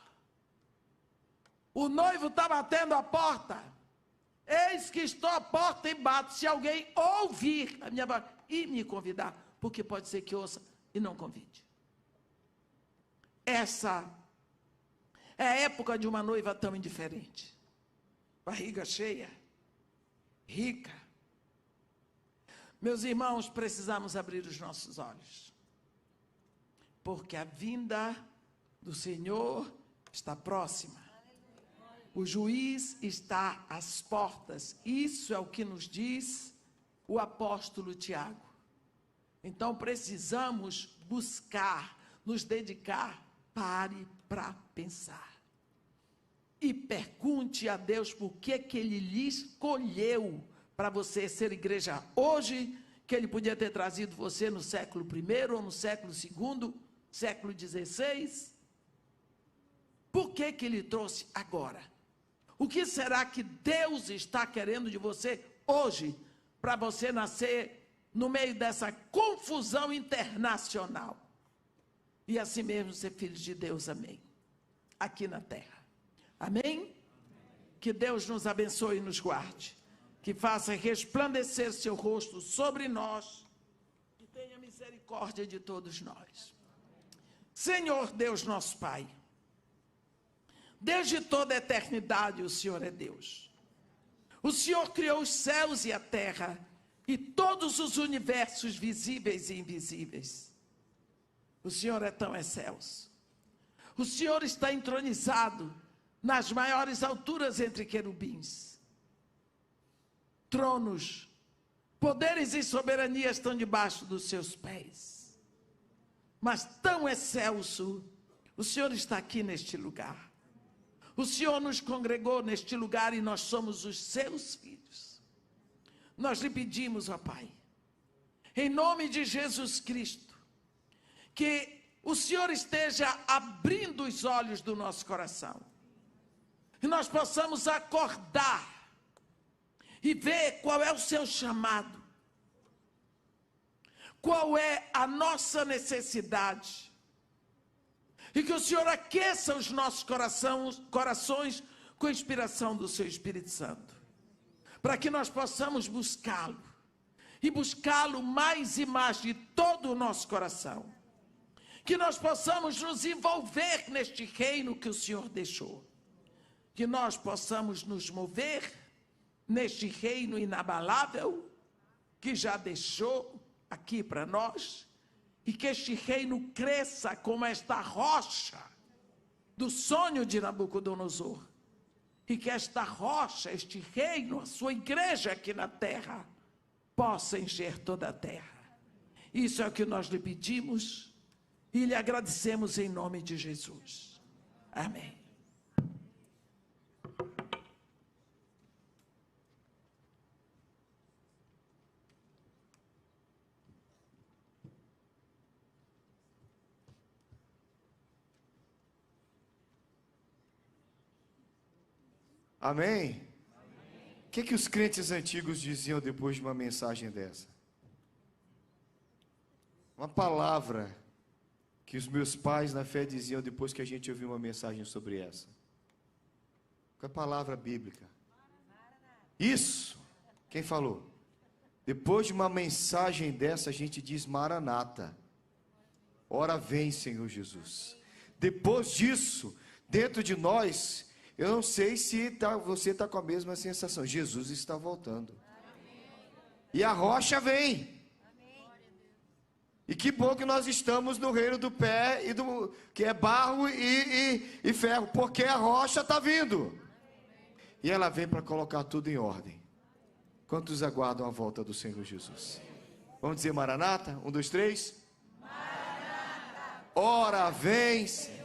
O noivo está batendo a porta. Eis que estou à porta e bato. Se alguém ouvir a minha voz e me convidar, porque pode ser que ouça e não convide. Essa é a época de uma noiva tão indiferente. Barriga cheia, rica. Meus irmãos, precisamos abrir os nossos olhos. Porque a vinda do Senhor está próxima. O juiz está às portas. Isso é o que nos diz o apóstolo Tiago. Então precisamos buscar, nos dedicar. Pare para pensar. E pergunte a Deus por que Ele lhe escolheu para você ser igreja hoje, que Ele podia ter trazido você no século I ou no século II, século XVI. Por que que Ele trouxe agora? O que será que Deus está querendo de você hoje, para você nascer no meio dessa confusão internacional? E assim mesmo ser filho de Deus, amém. Aqui na terra, amém? Que Deus nos abençoe e nos guarde, que faça resplandecer seu rosto sobre nós, que tenha misericórdia de todos nós. Senhor Deus nosso Pai, desde toda a eternidade o Senhor é Deus. O Senhor criou os céus e a terra e todos os universos visíveis e invisíveis. O Senhor é tão excelso. O Senhor está entronizado nas maiores alturas entre querubins. Tronos, poderes e soberania estão debaixo dos seus pés. Mas tão excelso, o Senhor está aqui neste lugar. O Senhor nos congregou neste lugar e nós somos os seus filhos. Nós lhe pedimos, ó Pai, em nome de Jesus Cristo, que o Senhor esteja abrindo os olhos do nosso coração. Que nós possamos acordar e ver qual é o seu chamado. Qual é a nossa necessidade. E que o Senhor aqueça os nossos corações com a inspiração do seu Espírito Santo. Para que nós possamos buscá-lo. E buscá-lo mais e mais de todo o nosso coração. Que nós possamos nos envolver neste reino que o Senhor deixou. Que nós possamos nos mover neste reino inabalável que já deixou aqui para nós. E que este reino cresça como esta rocha do sonho de Nabucodonosor. E que esta rocha, este reino, a sua igreja aqui na terra, possa encher toda a terra. Isso é o que nós lhe pedimos e lhe agradecemos em nome de Jesus. Amém. Amém? O que os crentes antigos diziam depois de uma mensagem dessa? Uma palavra que os meus pais na fé diziam depois que a gente ouviu uma mensagem sobre essa. Qual é a palavra bíblica? Isso! Quem falou? Depois de uma mensagem dessa a gente diz Maranata. Ora vem, Senhor Jesus. Depois disso, dentro de nós, eu não sei se você está com a mesma sensação. Jesus está voltando. Amém. E a rocha vem. Amém. E que bom que nós estamos no reino do pé, que é barro e ferro. Porque a rocha está vindo. Amém. E ela vem para colocar tudo em ordem. Quantos aguardam a volta do Senhor Jesus? Vamos dizer Maranata? 1, 2, 3. Maranata. Ora vem, Senhor.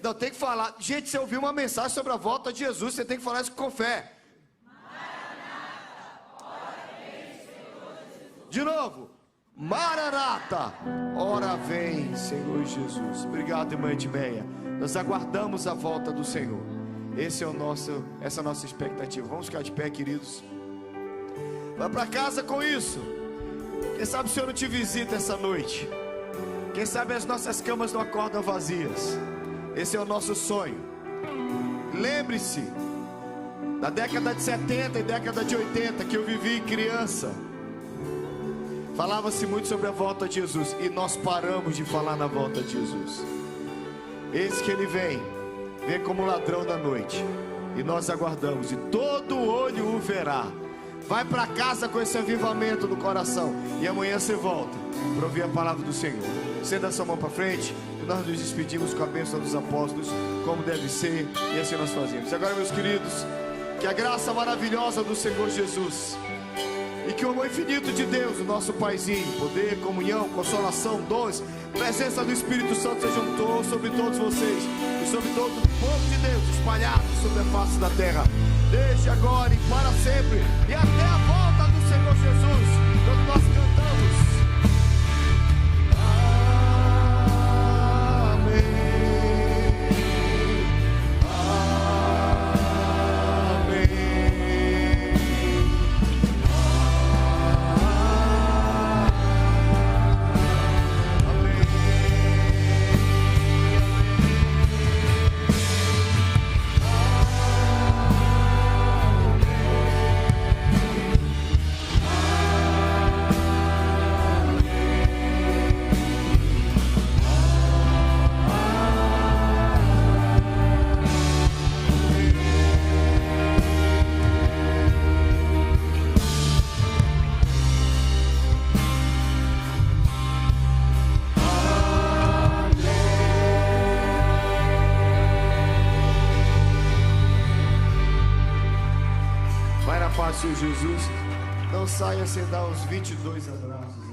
Não, tem que falar. Gente, você ouviu uma mensagem sobre a volta de Jesus, você tem que falar isso com fé. Maranata, ora vem, Senhor Jesus. De novo. Maranata, ora vem, Senhor Jesus. Obrigado, irmã Edmeia. Nós aguardamos a volta do Senhor. Essa é a nossa expectativa. Vamos ficar de pé, queridos. Vai para casa com isso. Quem sabe o Senhor não te visita essa noite. Quem sabe as nossas camas não acordam vazias. Esse é o nosso sonho. Lembre-se da década de 70 e década de 80 que eu vivi criança. Falava-se muito sobre a volta de Jesus e nós paramos de falar na volta de Jesus. Eis que ele vem como ladrão da noite e nós aguardamos e todo olho o verá. Vai para casa com esse avivamento no coração e amanhã você volta para ouvir a palavra do Senhor. Estenda sua mão para frente e nós nos despedimos com a bênção dos apóstolos, como deve ser, e assim nós fazemos. E agora, meus queridos, que a graça maravilhosa do Senhor Jesus e que o amor infinito de Deus, o nosso Paizinho, poder, comunhão, consolação, dons, presença do Espírito Santo sejam sobre todos vocês e sobre todo o povo de Deus espalhado sobre a face da terra, desde agora e para sempre, e até a volta do Senhor Jesus, quando nós cantamos. Amém. Senhor Jesus. Não saia sem dar os 22 abraços.